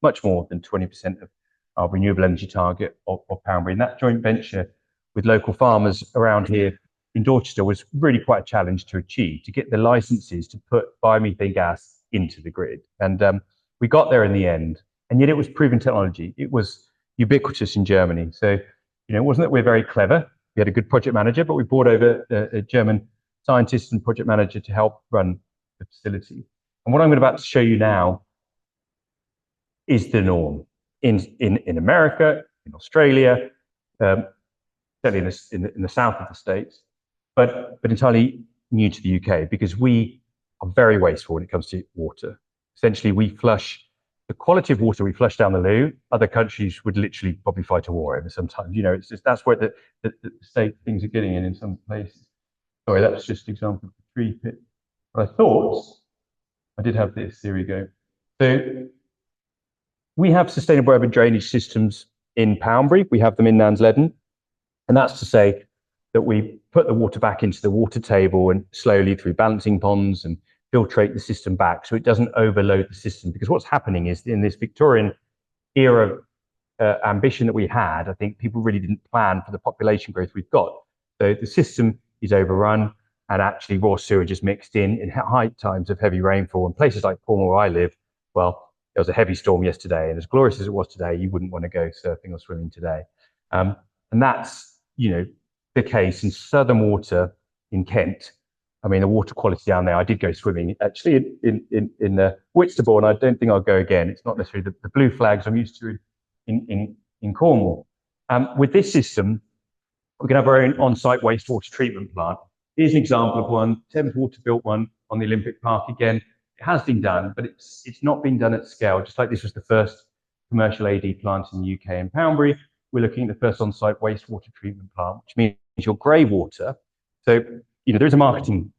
[SPEAKER 1] much more than 20% of our renewable energy target of Poundbury. And that joint venture with local farmers around here in Dorchester was really quite a challenge to achieve, to get the licenses to put biomethane gas into the grid. And we got there in the end, and yet it was proven technology. It was ubiquitous in Germany. So, it wasn't that we're very clever. We had a good project manager, but we brought over a German scientist and project manager to help run the facility. And what I'm about to show you now is the norm in America, in Australia, certainly in the south of the States, but entirely new to the UK because we are very wasteful when it comes to water. Essentially, we flush the quality of water we flush down the loo. Other countries would literally probably fight a war over sometimes. It's just that's where the state things are getting in some places. Sorry, that was just an example of the tree pit. But I thought I did have this. Here we go. So we have sustainable urban drainage systems in Poundbury. We have them in Nansledan. And that's to say that we put the water back into the water table and slowly through balancing ponds and filtrate the system back so it doesn't overload the system. Because what's happening is in this Victorian era ambition that we had, I think people really didn't plan for the population growth we've got. So the system is overrun, and actually raw sewage is mixed in high times of heavy rainfall. In places like Cornwall, where I live, well, there was a heavy storm yesterday, and as glorious as it was today, you wouldn't want to go surfing or swimming today. And that's, the case in southern water in Kent. I mean, the water quality down there, I did go swimming actually in the Whitstable, and I don't think I'll go again. It's not necessarily the blue flags I'm used to in Cornwall. With this system, we can have our own on-site wastewater treatment plant. Here's an example of one. Thames Water built one on the Olympic Park again. It has been done, but it's not been done at scale. Just like this was the first commercial AD plant in the UK in Poundbury, we're looking at the first on-site wastewater treatment plant, which means your grey water. So, there's a marketing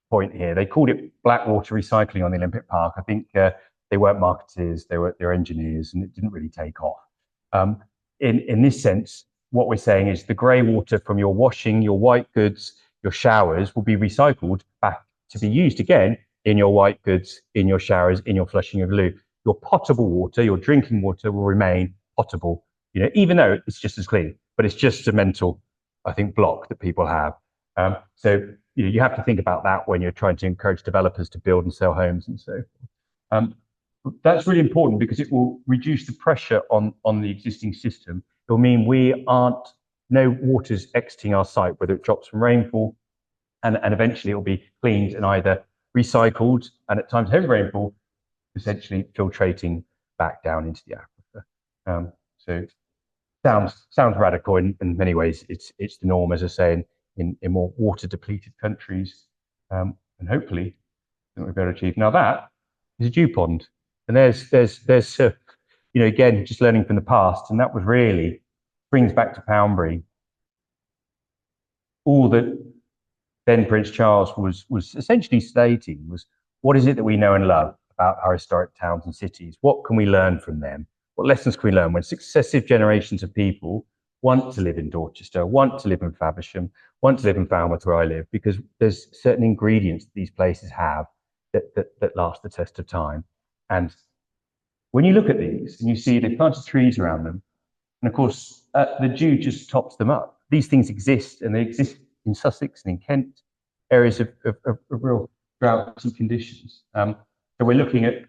[SPEAKER 1] point here. They called it black water recycling on the Olympic Park. I think they weren't marketers, they were engineers, and it didn't really take off. In this sense, what we're saying is the grey water from your washing, your white goods, your showers will be recycled back to be used again in your white goods, in your showers, in your flushing of loo. Your potable water, your drinking water will remain potable, even though it's just as clean, but it's just a mental, I think, block that people have. So you have to think about that when you're trying to encourage developers to build and sell homes and so forth. That's really important because it will reduce the pressure on the existing system. It will mean no water's exiting our site, whether it drops from rainfall, and eventually it will be cleaned and either recycled, and at times heavy rainfall, essentially filtrating back down into the aquifer. So sounds radical in many ways. It's the norm, as I say, in more water depleted countries, and hopefully we'll be able to achieve. Now that is a dew pond, and there's again, just learning from the past, and that was really brings back to Poundbury all that then Prince Charles was essentially stating was, what is it that we know and love about our historic towns and cities? What can we learn from them? What lessons can we learn when successive generations of people want to live in Dorchester, want to live in Faversham, want to live in Falmouth, where I live, because there's certain ingredients that these places have that last the test of time. And when you look at these and you see the planted trees around them, and of course, the dew just tops them up. These things exist, and they exist in Sussex and in Kent, areas of real droughty conditions. So we're looking at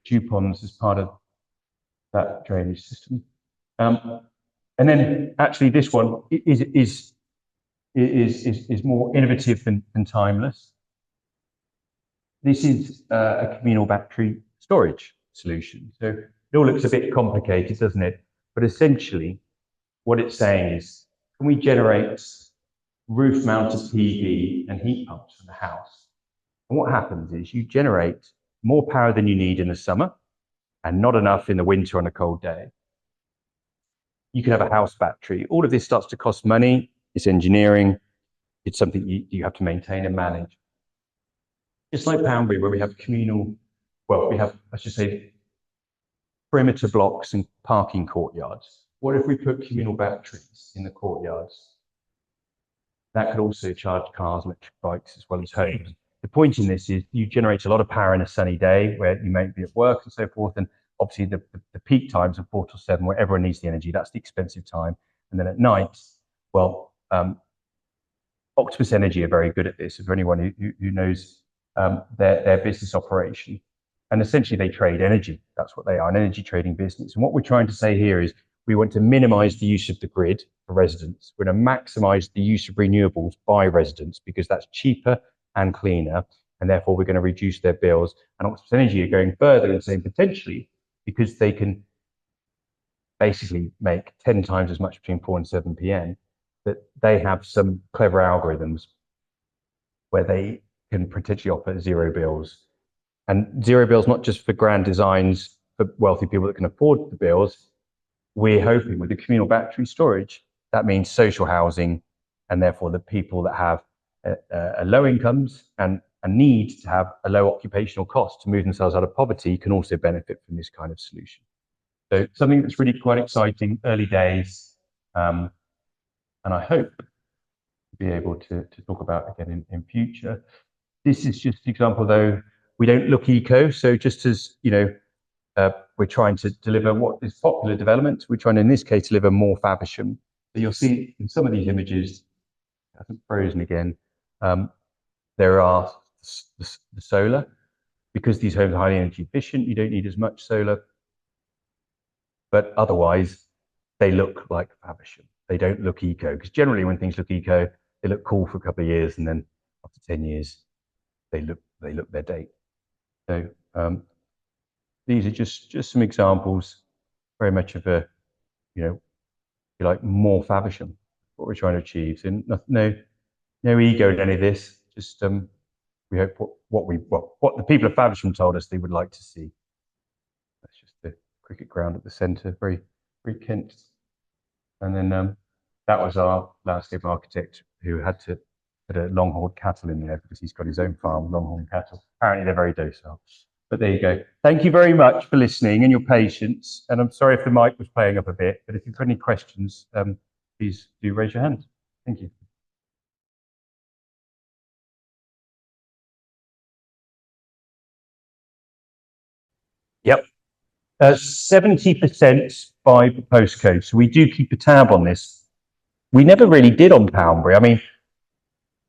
[SPEAKER 1] dew ponds as part of that drainage system. And then actually this one is more innovative than timeless. This is a communal battery storage solution. So it all looks a bit complicated, doesn't it? But essentially what it's saying is, can we generate roof-mounted PV and heat pumps from the house? And what happens is you generate more power than you need in the summer and not enough in the winter on a cold day. You can have a house battery. All of this starts to cost money. It's engineering. It's something you have to maintain and manage. Just like Poundbury, where we have I should say, perimeter blocks and parking courtyards. What if we put communal batteries in the courtyards? That could also charge cars, electric bikes, as well as homes. The point in this is you generate a lot of power in a sunny day where you may be at work and so forth. And obviously the peak times are 4 till 7, where everyone needs the energy. That's the expensive time. And then at night, Octopus Energy are very good at this. For anyone who knows their business operation. And essentially they trade energy. That's what they are, an energy trading business. And what we're trying to say here is we want to minimize the use of the grid for residents. We're going to maximize the use of renewables by residents because that's cheaper and cleaner. And therefore we're going to reduce their bills. And Octopus Energy are going further and saying potentially, because they can basically make 10 times as much between 4 and 7 p.m, that they have some clever algorithms where they can potentially offer zero bills. And zero bills, not just for grand designs for wealthy people that can afford the bills. We're hoping with the communal battery storage, that means social housing, and therefore the people that have a low incomes and a need to have a low occupational cost to move themselves out of poverty can also benefit from this kind of solution. So something that's really quite exciting, early days, and I hope to be able to talk about again in future. This is just an example, though, we don't look eco. So just as, we're trying to deliver what is popular development. We're trying to, in this case, deliver more Faversham. So you'll see in some of these images, I haven't frozen again, there are the solar. Because these homes are highly energy efficient, you don't need as much solar. But otherwise, they look like Faversham. They don't look eco, because generally when things look eco, they look cool for a couple of years, and then after 10 years, they look their date. So these are just some examples, very much of a, more Faversham, what we're trying to achieve. So no ego in any of this. Just we hope what the people of Faversham told us they would like to see. That's just the cricket ground at the centre, very Kent. And then that was our landscape architect who had to put a longhorn cattle in there because he's got his own farm, longhorn cattle. Apparently they're very docile. But there you go. Thank you very much for listening and your patience. And I'm sorry if the mic was playing up a bit, but if you've got any questions, please do raise your hand. Thank you. Yep. 70% by postcode. So we do keep a tab on this. We never really did on Poundbury. I mean,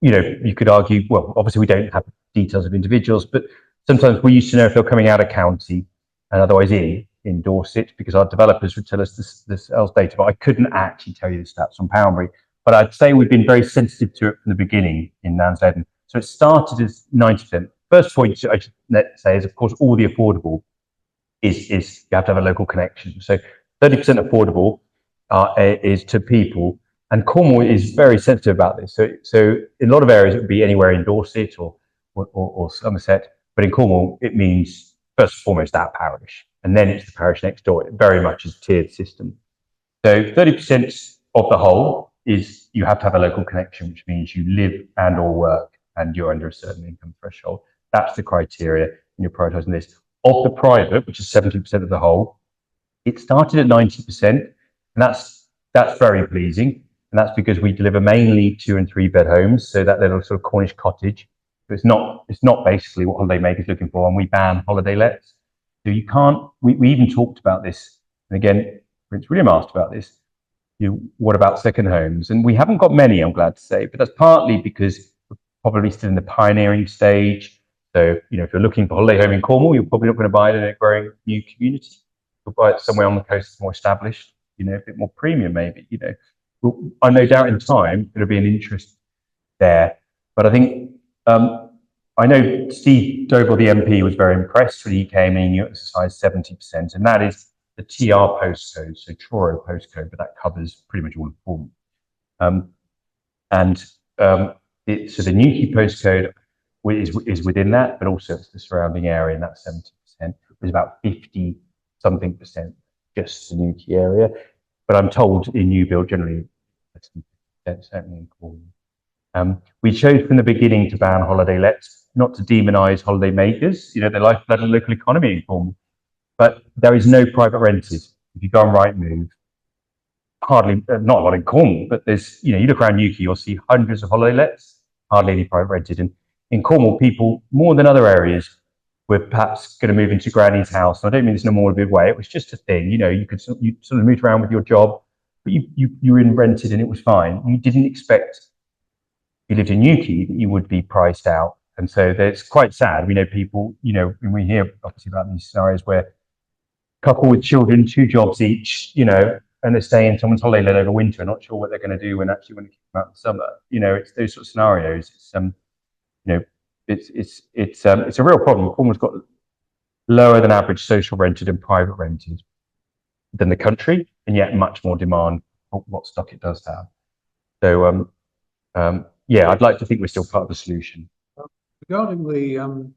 [SPEAKER 1] you could argue, well, obviously we don't have details of individuals, but sometimes we used to know if they're coming out of county and otherwise in Dorset, because our developers would tell us this sales data, but I couldn't actually tell you the stats on Poundbury. But I'd say we've been very sensitive to it from the beginning in Nansledan. So it started as 90%. First point I should say is, of course, all the affordable is you have to have a local connection. So 30% affordable is to people, and Cornwall is very sensitive about this. So in a lot of areas it would be anywhere in Dorset or Somerset, but in Cornwall it means first and foremost that parish, and then it's the parish next door. It very much is a tiered system. So 30% of the whole is you have to have a local connection, which means you live and or work and you're under a certain income threshold. That's the criteria, and you're prioritising this. Of the private, which is 70% of the whole, it started at 90%, and that's very pleasing. And that's because we deliver mainly 2 and 3 bed homes, so that little sort of Cornish cottage. So it's not basically what holidaymakers looking for, and we ban holiday lets. So you can't. We even talked about this, and again, Prince William asked about this. What about second homes? And we haven't got many, I'm glad to say, but that's partly because we're probably still in the pioneering stage. So, if you're looking for a holiday home in Cornwall, you're probably not going to buy it in a growing new community. You'll buy it somewhere on the coast that's more established, a bit more premium maybe, I no doubt in time there'll be an interest there. But I think, I know Steve Doble, the MP, was very impressed when he came in, you exercised 70%, and that is the TR postcode, so Truro postcode, but that covers pretty much all of Cornwall. So the Newquay postcode is within that, but also it's the surrounding area, and that's 70%. There's about 50 something percent just the Newquay area, but I'm told in new build generally, certainly in Cornwall. We chose from the beginning to ban holiday lets, not to demonise holiday makers. They're lifeblood of the local economy in Cornwall, but there is no private rented. If you go on Rightmove, hardly, not a lot in Cornwall, but there's, you look around Newquay, you'll see hundreds of holiday lets, hardly any private rented. And in Cornwall, people, more than other areas, were perhaps going to move into Granny's house. And I don't mean this in a morbid way. It was just a thing. You sort of moved around with your job, but you were in rented and it was fine. You didn't expect, if you lived in Newquay, that you would be priced out. And so it's quite sad. We know people, when we hear obviously about these scenarios where couple with children, 2 jobs each, and they're staying in someone's holiday let over winter, not sure what they're going to do when they come out in the summer. It's those sort of scenarios. It's a real problem. Cornwall's got lower than average social rented and private rented than the country, and yet much more demand for what stock it does have. So, I'd like to think we're still part of the solution.
[SPEAKER 2] Regarding the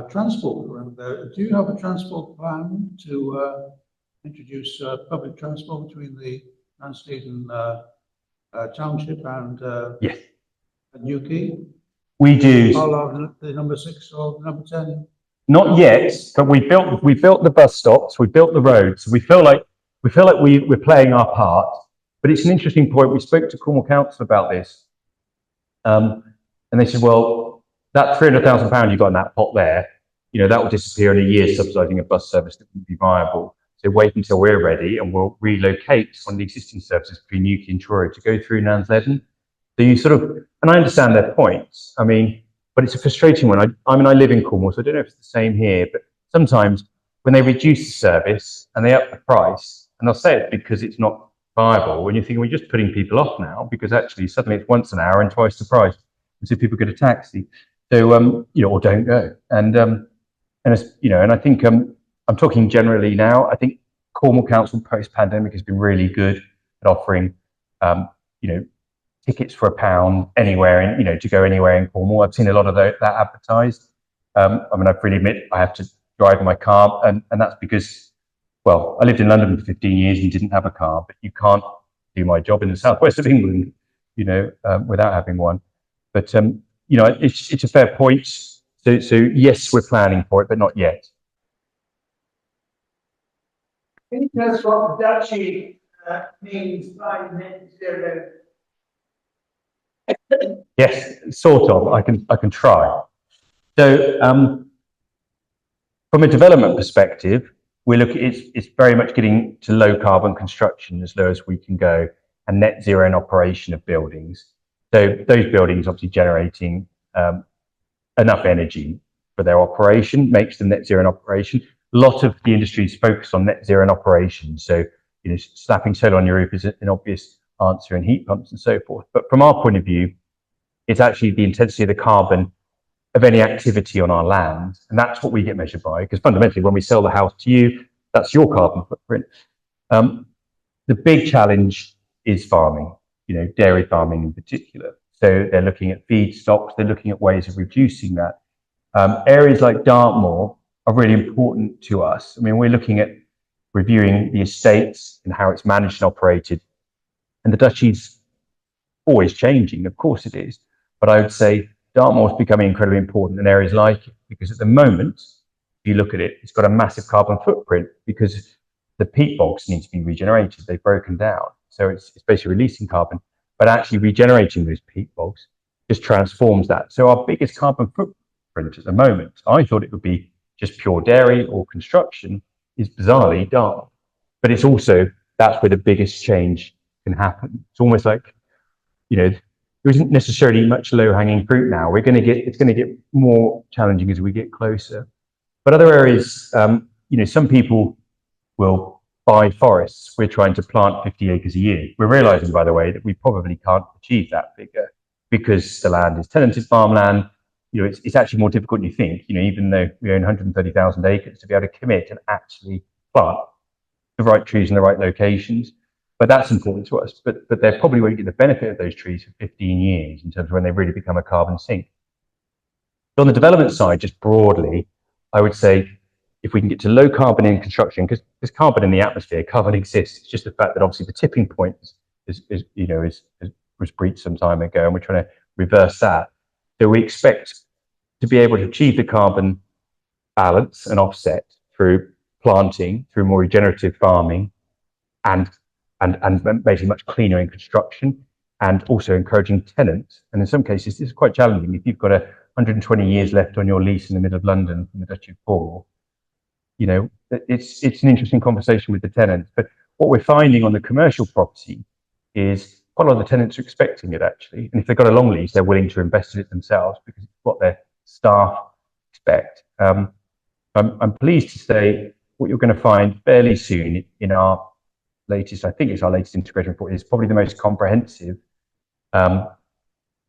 [SPEAKER 2] transport around there, do you have a transport plan to introduce public transport between the Nansledan township and
[SPEAKER 1] yes,
[SPEAKER 2] Newquay?
[SPEAKER 1] We do.
[SPEAKER 2] The number 6 or number 10?
[SPEAKER 1] Not yet, but we built the bus stops, we built the roads. We feel like we're playing our part. But it's an interesting point. We spoke to Cornwall Council about this, and they said, well, that £300,000 you got in that pot there, that will disappear in a year, subsidising a bus service that wouldn't be viable. So wait until we're ready, and we'll relocate one of the existing services between Newquay and Truro to go through Nansledan. So you sort of, and I understand their points. I mean, but it's a frustrating one. I mean, I live in Cornwall, so I don't know if it's the same here, but sometimes when they reduce the service and they up the price, and they'll say it because it's not viable, when you're thinking we're just putting people off now, because actually suddenly it's once an hour and twice the price. And so people get a taxi. So, or don't go. And I think I'm talking generally now. I think Cornwall Council post-pandemic has been really good at offering, tickets for £1 anywhere, to go anywhere in Cornwall. I've seen a lot of that advertised. I mean, I freely admit I have to drive my car, and that's because, well, I lived in London for 15 years and didn't have a car, but you can't do my job in the southwest of England, without having one. But it's a fair point. So yes, we're planning for it, but not yet.
[SPEAKER 3] Can you tell us what duchy means by net zero?
[SPEAKER 1] Yes, sort of. I can try. So from a development perspective, we look at it's very much getting to low carbon construction as low as we can go, and net zero in operation of buildings. So those buildings obviously generating enough energy for their operation makes them net zero in operation. A lot of the industry is focused on net zero in operation. So, slapping solar on your roof is an obvious answer, and heat pumps and so forth. But from our point of view, it's actually the intensity of the carbon of any activity on our land. And that's what we get measured by, because fundamentally, when we sell the house to you, that's your carbon footprint. The big challenge is farming, dairy farming in particular. So they're looking at feedstocks, they're looking at ways of reducing that. Areas like Dartmoor are really important to us. I mean, we're looking at reviewing the estates and how it's managed and operated. And the duchy's always changing, of course it is. But I would say Dartmoor is becoming incredibly important in areas like it, because at the moment, if you look at it, it's got a massive carbon footprint because the peat bogs need to be regenerated. They've broken down. So it's basically releasing carbon, but actually regenerating those peat bogs just transforms that. So our biggest carbon footprint at the moment, I thought it would be just pure dairy or construction, is bizarrely Dartmoor. But it's also, that's where the biggest change can happen. It's almost like, there isn't necessarily much low-hanging fruit now. It's going to get more challenging as we get closer. But other areas, some people will buy forests. We're trying to plant 50 acres a year. We're realizing, by the way, that we probably can't achieve that figure because the land is tenanted farmland. It's actually more difficult than you think. Even though we own 130,000 acres, to be able to commit and actually plant the right trees in the right locations. But that's important to us. But they probably won't get the benefit of those trees for 15 years in terms of when they really become a carbon sink. So on the development side, just broadly, I would say if we can get to low carbon in construction, because there's carbon in the atmosphere, carbon exists. It's just the fact that obviously the tipping point was breached some time ago, and we're trying to reverse that. So we expect to be able to achieve the carbon balance and offset through planting, through more regenerative farming, and basically much cleaner in construction, and also encouraging tenants. And in some cases, this is quite challenging. If you've got 120 years left on your lease in the middle of London from the Duchy of Cornwall, it's an interesting conversation with the tenants. But what we're finding on the commercial property is quite a lot of the tenants are expecting it, actually. And if they've got a long lease, they're willing to invest in it themselves because it's what their staff expect. I'm pleased to say what you're going to find fairly soon in our latest, I think it's our latest integration report, is probably the most comprehensive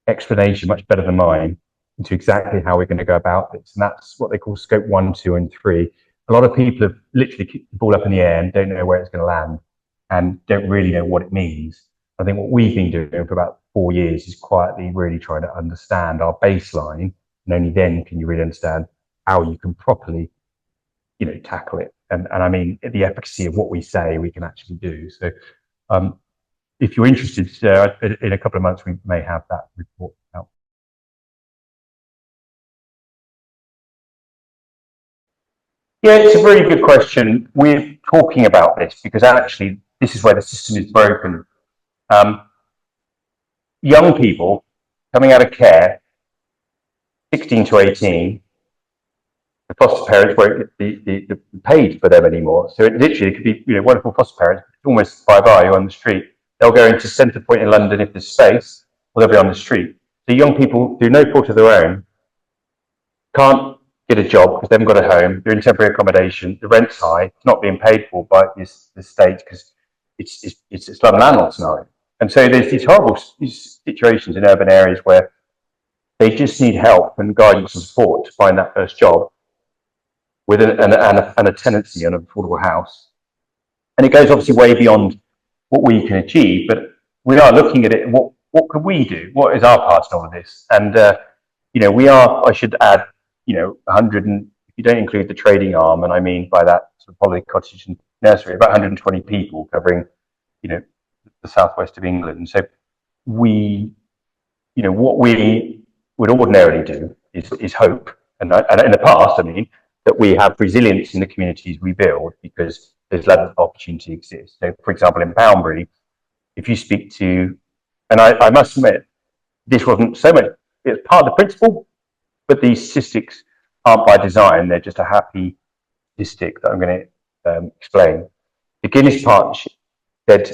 [SPEAKER 1] explanation, much better than mine, into exactly how we're going to go about this. And that's what they call scope 1, 2, and 3. A lot of people have literally kicked the ball up in the air and don't know where it's going to land and don't really know what it means. I think what we've been doing for about 4 years is quietly really trying to understand our baseline, and only then can you really understand how you can properly, tackle it. And I mean, the efficacy of what we say we can actually do. So if you're interested, in a couple of months, we may have that report out. Yeah, it's a very good question. We're talking about this because actually this is where the system is broken. Young people coming out of care, 16 to 18, the foster parents won't be paid for them anymore. So it literally could be, wonderful foster parents, almost by you on the street. They'll go into Centre Point in London if there's space, or they'll be on the street. So young people, through no fault of their own, can't get a job because they haven't got a home. They're in temporary accommodation. The rent's high. It's not being paid for by the state because it's like a landlord scenario. And so there's these horrible situations in urban areas where they just need help and guidance and support to find that first job with and a tenancy on an affordable house. And it goes obviously way beyond what we can achieve, but we are looking at it. What can we do? What is our part in all of this? And we are. I should add, 100, and if you don't include the trading arm, and I mean by that sort of holiday cottage and nursery, about 120 people covering, the southwest of England. So we, what we would ordinarily do is hope, and in the past, I mean, that we have resilience in the communities we build because there's lots of opportunity exists. So, for example, in Poundbury, if you speak to, and I must admit, this wasn't so much, it's part of the principle, but these statistics aren't by design, they're just a happy statistic that I'm going to explain. The Guinness Partnership said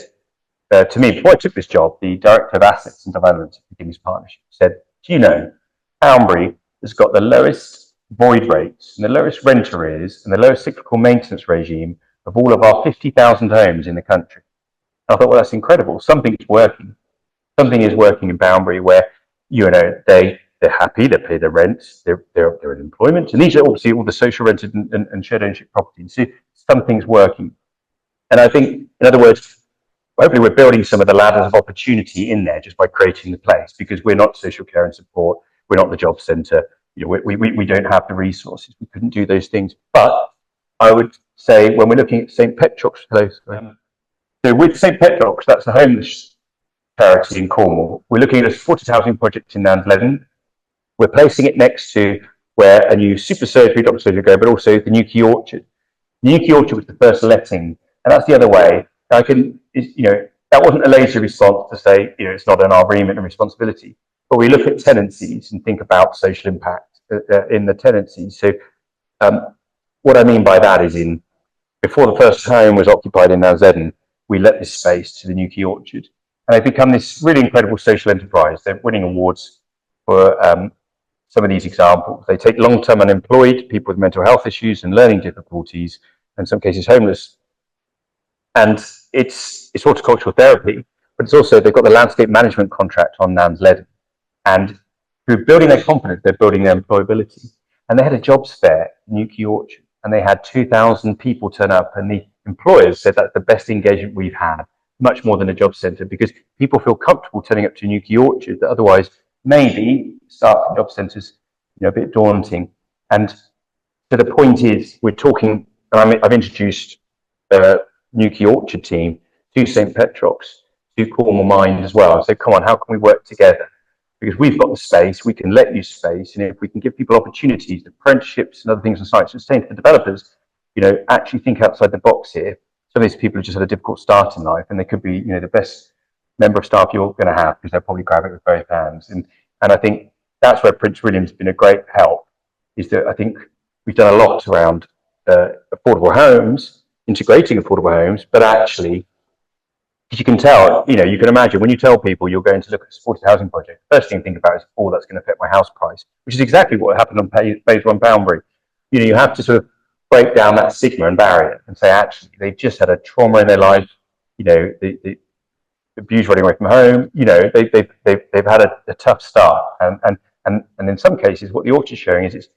[SPEAKER 1] to me, before I took this job, the Director of Assets and Development of the Guinness Partnership said, do you know, Poundbury has got the lowest void rates and the lowest rent arrears and the lowest cyclical maintenance regime of all of our 50,000 homes in the country. And I thought, well, that's incredible. Something's working. Something is working in Poundbury where, they're happy, they pay their rents, they're in employment. And these are obviously all the social rented and shared ownership properties. So something's working. And I think, in other words, hopefully we're building some of the ladders of opportunity in there just by creating the place, because we're not social care and support, we're not the job centre, we don't have the resources, we couldn't do those things. But I would say when we're looking at St. Petrock's Place, so with St. Petrock's, that's the homeless charity in Cornwall, we're looking at a supported housing project in Nansledan. We're placing it next to where a new super surgery, doctor surgery go, but also the New Key Orchard. The New Key Orchard was the first letting, and that's the other way. That wasn't a lazy response to say, it's not in our remit and responsibility, but we look at tenancies and think about social impact in the tenancies. So what I mean by that is before the first home was occupied in Nansledan, we let this space to the New Key Orchard, and they've become this really incredible social enterprise. They're winning awards for some of these examples. They take long-term unemployed, people with mental health issues and learning difficulties, in some cases homeless, and it's horticultural therapy, but it's also, they've got the landscape management contract on Nansledan, and through building their confidence, they're building their employability. And they had a jobs fair in New Key Orchard, and they had 2,000 people turn up, and the employers said that's the best engagement we've had, much more than a job centre, because people feel comfortable turning up to New Key Orchard that otherwise maybe staff at job centres, a bit daunting. And so the point is, we're talking, and I've introduced New Key Orchard team to St. Petrock's, to Cornwall Mind as well. So come on, how can we work together? Because we've got the space, we can let you space, and if we can give people opportunities, apprenticeships and other things on site, so saying to the developers, actually think outside the box here. Some of these people have just had a difficult start in life, and they could be, the best member of staff you're going to have, because they'll probably grab it with both hands. And I think that's where Prince William's been a great help, is that I think we've done a lot around affordable homes, integrating affordable homes, but actually, as you can tell, you can imagine when you tell people you're going to look at a supported housing project, the first thing to think about is, that's going to affect my house price, which is exactly what happened on phase one Poundbury. You have to sort of break down that stigma and barrier and say, actually, they've just had a trauma in their life, the abuse running away from home, they've had a tough start. And in some cases, what the orchard's showing is it's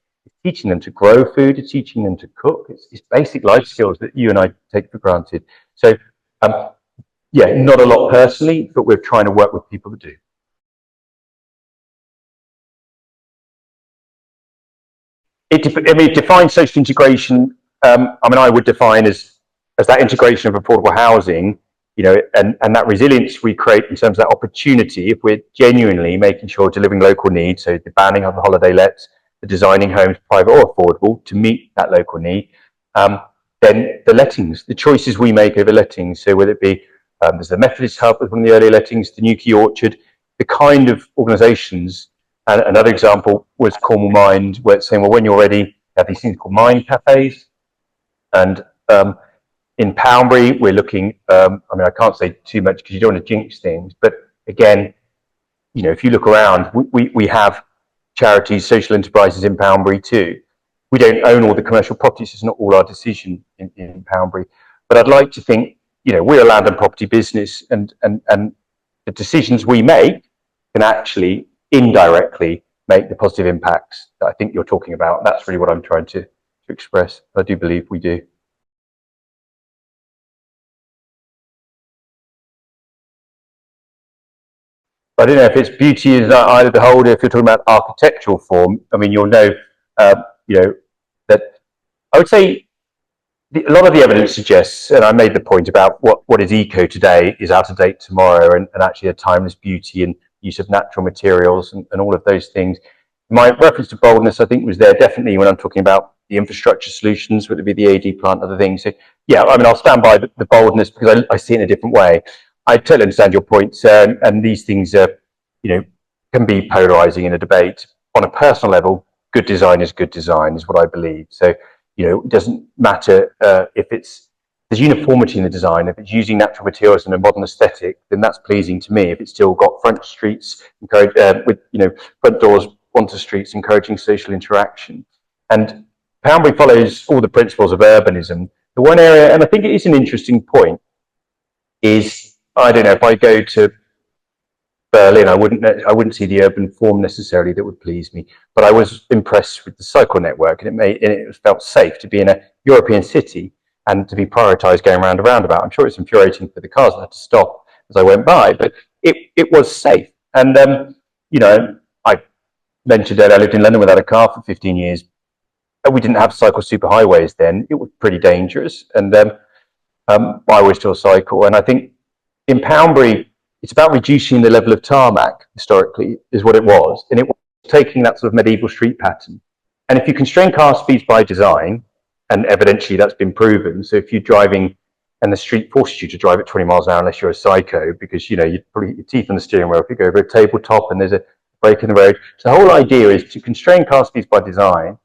[SPEAKER 1] teaching them to grow food, it's teaching them to cook, it's basic life skills that you and I take for granted. So, not a lot personally, but we're trying to work with people that do. It defines social integration. I would define as that integration of affordable housing, and that resilience we create in terms of that opportunity, if we're genuinely making sure delivering local needs, so the banning of the holiday lets, the designing homes private or affordable to meet that local need, then the lettings, the choices we make over lettings, so whether it be there's the Methodist Hub with one of the earlier lettings, the New Key Orchard, the kind of organisations, and another example was Cornwall Mind, where it's saying, well, when you're ready have these things called mind cafes. And in Poundbury, we're looking, I mean, I can't say too much because you don't want to jinx things, but again, you know, if you look around, we have charities, social enterprises in Poundbury too. We don't own all the commercial properties, it's not all our decision in Poundbury. But I'd like to think, you know, we're a land and property business, and the decisions we make can actually indirectly make the positive impacts that I think you're talking about. That's really what I'm trying to express. I do believe we do. I don't know if it's beauty is eye of the beholder. If you're talking about architectural form, I mean, you'll know, you know, that I would say a lot of the evidence suggests, and I made the point about what is eco today is out of date tomorrow, and actually a timeless beauty and use of natural materials and all of those things. My reference to boldness, I think, was there definitely when I'm talking about the infrastructure solutions, whether it be the AD plant, other things. So, yeah, I mean, I'll stand by the boldness because I see it in a different way. I totally understand your points, and these things are, you know, can be polarizing in a debate. On a personal level, good design is what I believe. So, you know, it doesn't matter if there's uniformity in the design. If it's using natural materials and a modern aesthetic, then that's pleasing to me. If it's still got front streets, with, you know, front doors onto streets, encouraging social interaction. And Poundbury follows all the principles of urbanism. The one area, and I think it is an interesting point, is, I don't know, if I go to Berlin, I wouldn't see the urban form necessarily that would please me, but I was impressed with the cycle network, and it felt safe to be in a European city and to be prioritised going around a roundabout. I'm sure it's infuriating for the cars that had to stop as I went by, but it was safe. And you know, I mentioned that I lived in London without a car for 15 years. We didn't have cycle superhighways then. It was pretty dangerous, and I would still cycle. And I think in Poundbury, it's about reducing the level of tarmac, historically, is what it was. And it was taking that sort of medieval street pattern. And if you constrain car speeds by design, and evidently that's been proven, so if you're driving and the street forces you to drive at 20 miles an hour unless you're a psycho, because, you know, you put your teeth on the steering wheel if you go over a tabletop and there's a break in the road. So the whole idea is to constrain car speeds by design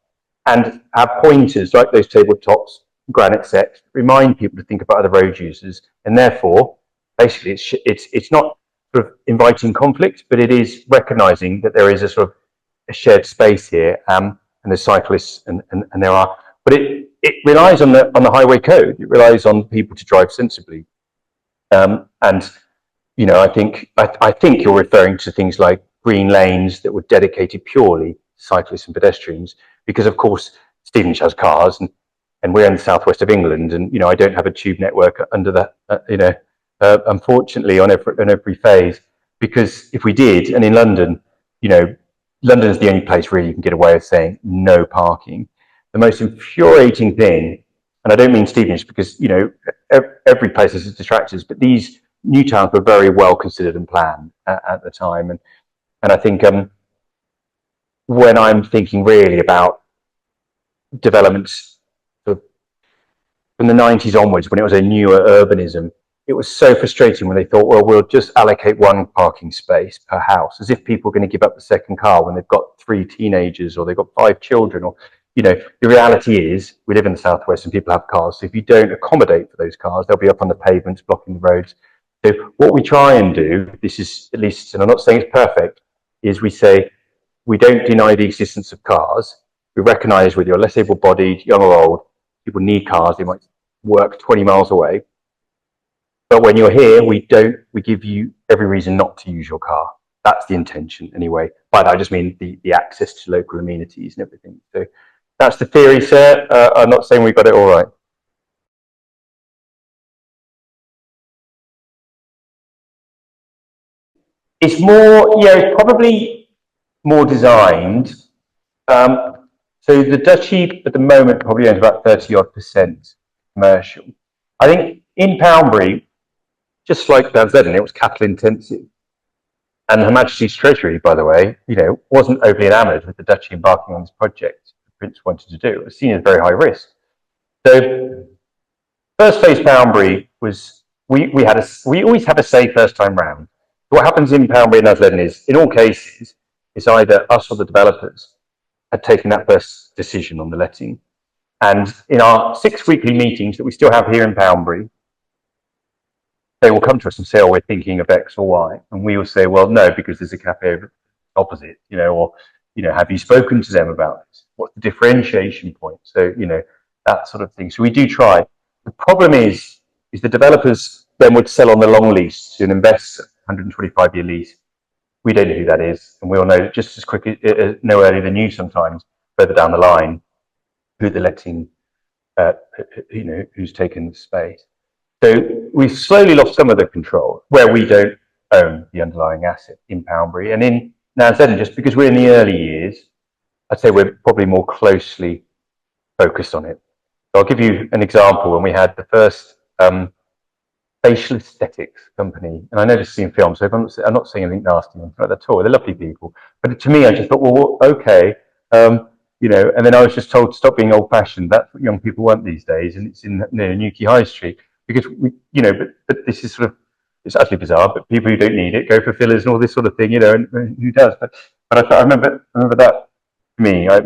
[SPEAKER 1] and have pointers like those tabletops, granite sets, remind people to think about other road users, and therefore, basically, it's not sort of inviting conflict, but it is recognizing that there is a sort of a shared space here, and there's cyclists and there are, but it relies on the highway code. It relies on people to drive sensibly, and you know, I think you're referring to things like green lanes that were dedicated purely to cyclists and pedestrians, because of course Stevenage has cars, and we're in the southwest of England, and you know, I don't have a tube network under that, you know. Unfortunately, on every phase, because if we did, and in London, you know, London is the only place really you can get away with saying no parking. The most infuriating thing, and I don't mean Stevenage, because, you know, every place has its detractors, but these new towns were very well considered and planned at the time, and I think when I'm thinking really about developments sort of from the 90s onwards, when it was a newer urbanism, it was so frustrating when they thought, well, we'll just allocate one parking space per house, as if people are going to give up the second car when they've got 3 teenagers or they've got 5 children. Or, you know, the reality is we live in the southwest and people have cars. So if you don't accommodate for those cars, they'll be up on the pavements, blocking the roads. So what we try and do, this is at least, and I'm not saying it's perfect, is we say we don't deny the existence of cars. We recognise whether you're less able-bodied, young or old, people need cars. They might work 20 miles away. But when you're here, we give you every reason not to use your car. That's the intention anyway. By that, I just mean the access to local amenities and everything. So that's the theory, sir. I'm not saying we got it all right. It's more, yeah, it's probably more designed. So the duchy at the moment probably owns about 30-odd% commercial. I think in Poundbury, just like Nansledan, it was capital intensive. And Her Majesty's Treasury, by the way, you know, wasn't overly enamoured with the duchy embarking on this project the Prince wanted to do. It was seen as very high risk. So first phase Poundbury was, we always have a say first time round. What happens in Poundbury and Nansledan is, in all cases, it's either us or the developers. had taken that first decision on the letting. And in our 6 weekly meetings that we still have here in Poundbury, they will come to us and say, oh, we're thinking of X or Y. And we will say, well, no, because there's a cafe opposite, or, have you spoken to them about this? What's the differentiation point? So, that sort of thing. So we do try. The problem is the developers then would sell on the long lease to an investor, 125-year lease. We don't know who that is. And we'll know just as quickly, no earlier than you sometimes, further down the line, who the letting, who's taken the space. So we've slowly lost some of the control where we don't own the underlying asset in Poundbury. And in Nansledan, just because we're in the early years, I'd say we're probably more closely focused on it. So I'll give you an example. When we had the first facial aesthetics company, and I know this is in film, so I'm not saying anything nasty like that at all. They're lovely people. But to me, I just thought, well, okay. And then I was just told to stop being old-fashioned. That's what young people want these days, and it's in Newquay High Street. Because but this is sort of, it's utterly bizarre. But people who don't need it go for fillers and all this sort of thing, and who does? But I remember that. To me, I'm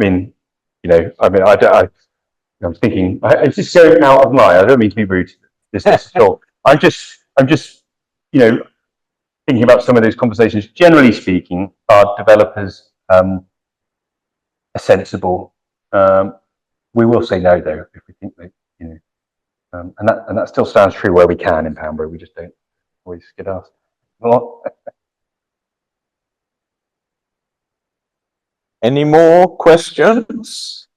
[SPEAKER 1] thinking it's just going out of line. I don't mean to be rude to this at all. I'm just thinking about some of those conversations. Generally speaking, our developers are sensible. We will say no though if we think that and that still stands true where we can in Poundbury. We just don't always get asked.
[SPEAKER 4] Any more questions?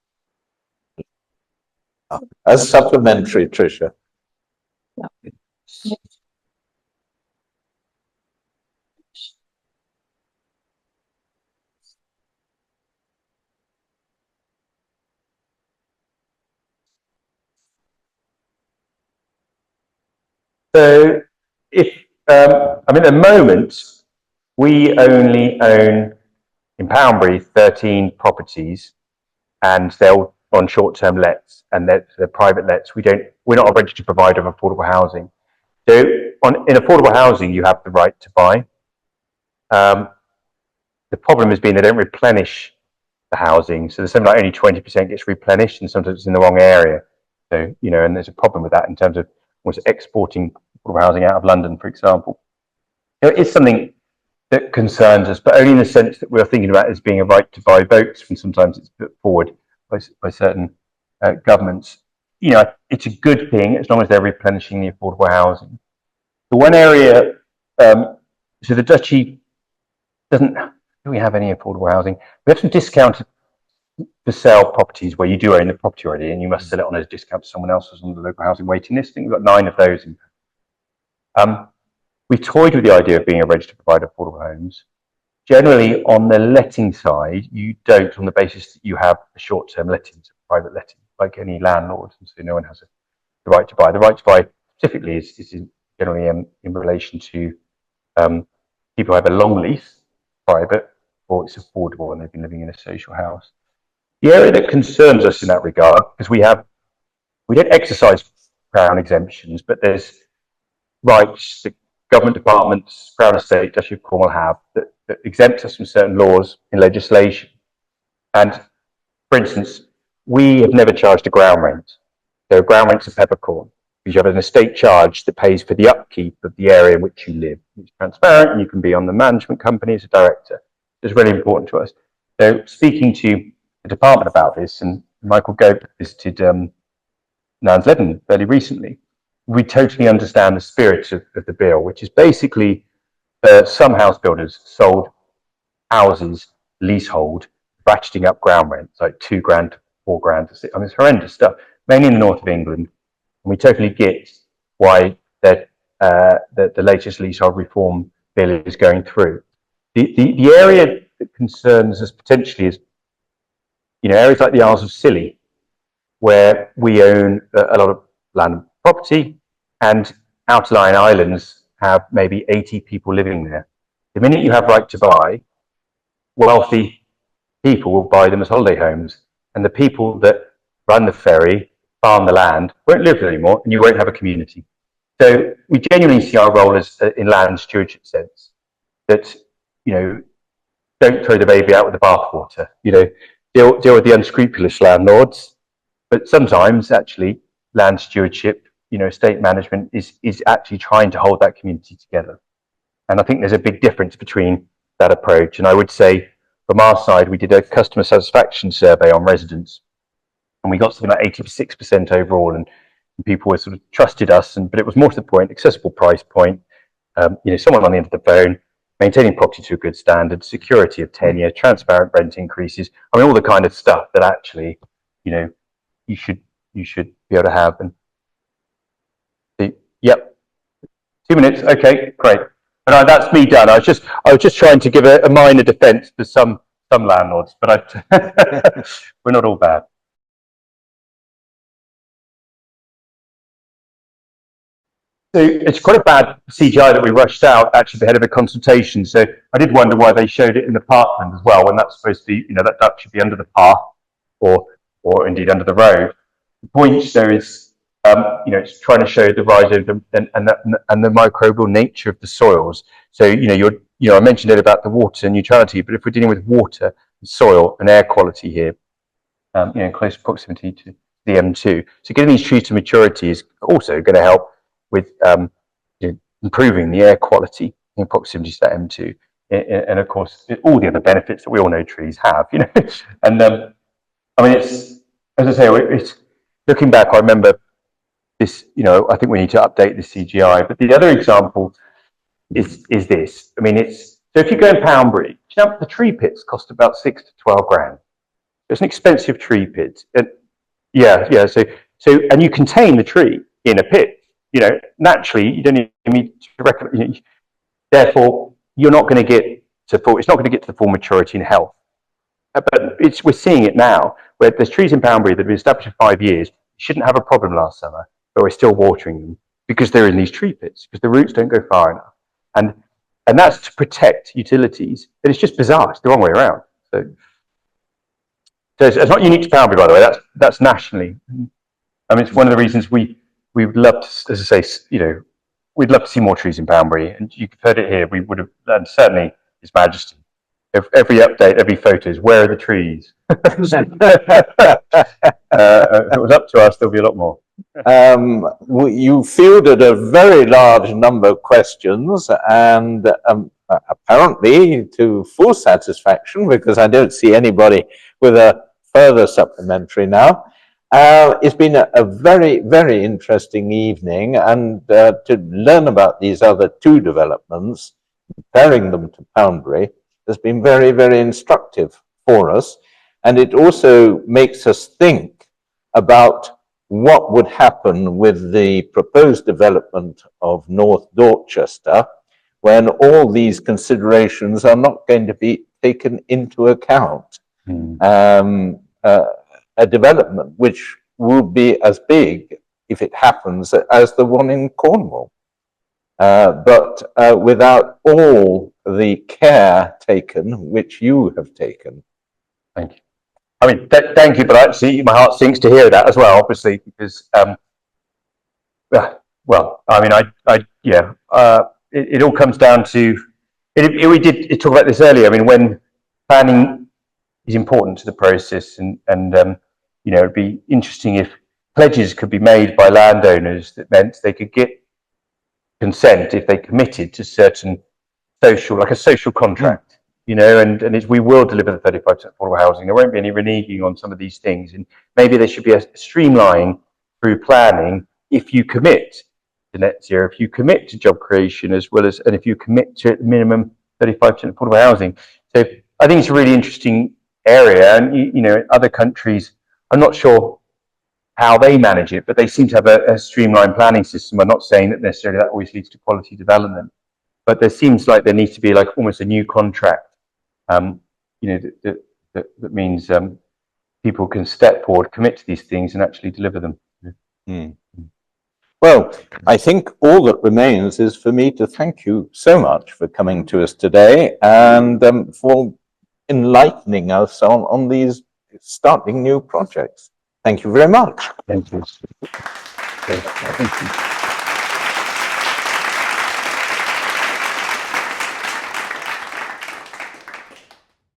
[SPEAKER 4] As supplementary, Tricia.
[SPEAKER 1] So at the moment, we only own in Poundbury 13 properties, and they're all on short-term lets, and they're private lets. We're not a registered provider of affordable housing. So in affordable housing, you have the right to buy. The problem has been they don't replenish the housing, so there's something like only 20% gets replenished, and sometimes it's in the wrong area. So and there's a problem with that in terms of exporting affordable housing out of London, for example. It's something that concerns us, but only in the sense that we're thinking about it as being a right to buy votes, when sometimes it's put forward by certain governments. It's a good thing as long as they're replenishing the affordable housing. The one area, so the Duchy do we have any affordable housing? We have some discounted for sale properties where you do own the property already and you must sell it on a discount to someone else who's on the local housing waiting list. I think we've got 9 of those. We toyed with the idea of being a registered provider of affordable homes. Generally, on the letting side, you don't, on the basis that you have a short-term letting, private letting, like any landlord, and so no one has the right to buy. The right to buy specifically is generally in relation to people who have a long lease, private, or it's affordable and they've been living in a social house. The area that concerns us in that regard, because we don't exercise Crown exemptions, but there's rights that government departments, Crown Estate, Duchy of Cornwall have that exempt us from certain laws in legislation. And for instance, we have never charged a ground rent. So ground rent's a peppercorn, because you have an estate charge that pays for the upkeep of the area in which you live. It's transparent and you can be on the management company as a director. It's really important to us. So speaking to the department about this, and Michael Gope visited Nansledan fairly recently, we totally understand the spirit of the bill, which is basically some house builders sold houses leasehold, ratcheting up ground rents like £2,000 to £4,000. It's horrendous stuff, mainly in the north of England. And we totally get why the latest leasehold reform bill is going through. The area that concerns us potentially is areas like the Isles of Scilly, where we own a lot of land and property, and outlying islands have maybe 80 people living there. The minute you have right to buy, wealthy people will buy them as holiday homes, and the people that run the ferry, farm the land, won't live there anymore, and you won't have a community. So we genuinely see our role as in land stewardship sense, that don't throw the baby out with the bathwater. deal with the unscrupulous landlords. But sometimes actually land stewardship, estate management is actually trying to hold that community together. And I think there's a big difference between that approach. And I would say from our side, we did a customer satisfaction survey on residents, and we got something like 86% overall, and people were sort of trusted us. But it was more to the point, accessible price point, someone on the end of the phone, maintaining property to a good standard, security of tenure, transparent rent increases. I mean, all the kind of stuff that actually, you should be able to have. And yep, 2 minutes. Okay, great. And that's me done. I was just trying to give a minor defence to some landlords, but we're not all bad. So it's quite a bad CGI that we rushed out actually ahead of a consultation. So I did wonder why they showed it in the parkland as well, when that's supposed to be, that should be under the path or indeed under the road. The point there is, it's trying to show the rise of them and the microbial nature of the soils. So, I mentioned it about the water neutrality, but if we're dealing with water, soil and air quality here, in close proximity to the M2. So getting these trees to maturity is also going to help with improving the air quality in proximity to that M2. And of course, all the other benefits that we all know trees have, And I mean, it's, as I say, it's looking back, I remember this, I think we need to update the CGI. But the other example is this. I mean, so if you go in Poundbury, the tree pits cost about 6 to 12 grand. It's an expensive tree pit. And so and you contain the tree in a pit. Naturally, you don't need to recommend. Therefore, you're not going to get to full. It's not going to get to the full maturity and health. But we're seeing it now, where there's trees in Poundbury that have been established for 5 years. Shouldn't have a problem last summer, but we're still watering them because they're in these tree pits because the roots don't go far enough. And that's to protect utilities. And it's just bizarre. It's the wrong way around. So it's not unique to Poundbury, by the way. That's nationally. I mean, it's one of the reasons we'd love to, as I say, we'd love to see more trees in Poundbury. And you've heard it here. We would have, and certainly His Majesty. Every update, every photo is, where are the trees? If it was up to us, there'll be a lot more.
[SPEAKER 4] You fielded a very large number of questions, and apparently to full satisfaction, because I don't see anybody with a further supplementary now. It's been a very, very interesting evening, and to learn about these other two developments, comparing them to Poundbury, has been very, very instructive for us. And it also makes us think about what would happen with the proposed development of North Dorchester when all these considerations are not going to be taken into account. A development which will be as big, if it happens, as the one in Cornwall. But without all the care taken, which you have taken.
[SPEAKER 1] Thank you. I mean, thank you, but actually my heart sinks to hear that as well, obviously, because, well, I mean, it all comes down to, we did talk about this earlier. I mean, when planning is important to the process, and it'd be interesting if pledges could be made by landowners that meant they could get consent if they committed to certain like a social contract, and we will deliver the 35% affordable housing. There won't be any reneging on some of these things, and maybe there should be a streamline through planning. If you commit to net zero, if you commit to job creation, as well as, and if you commit to at minimum 35% affordable housing. So I think it's a really interesting area, and other countries, I'm not sure how they manage it, but they seem to have a streamlined planning system. I'm not saying that necessarily that always leads to quality development, but there seems like there needs to be like almost a new contract, that means people can step forward, commit to these things, and actually deliver them.
[SPEAKER 4] Well, I think all that remains is for me to thank you so much for coming to us today, and for enlightening us on these starting new projects. Thank you very much.
[SPEAKER 1] Thank you. Thank you.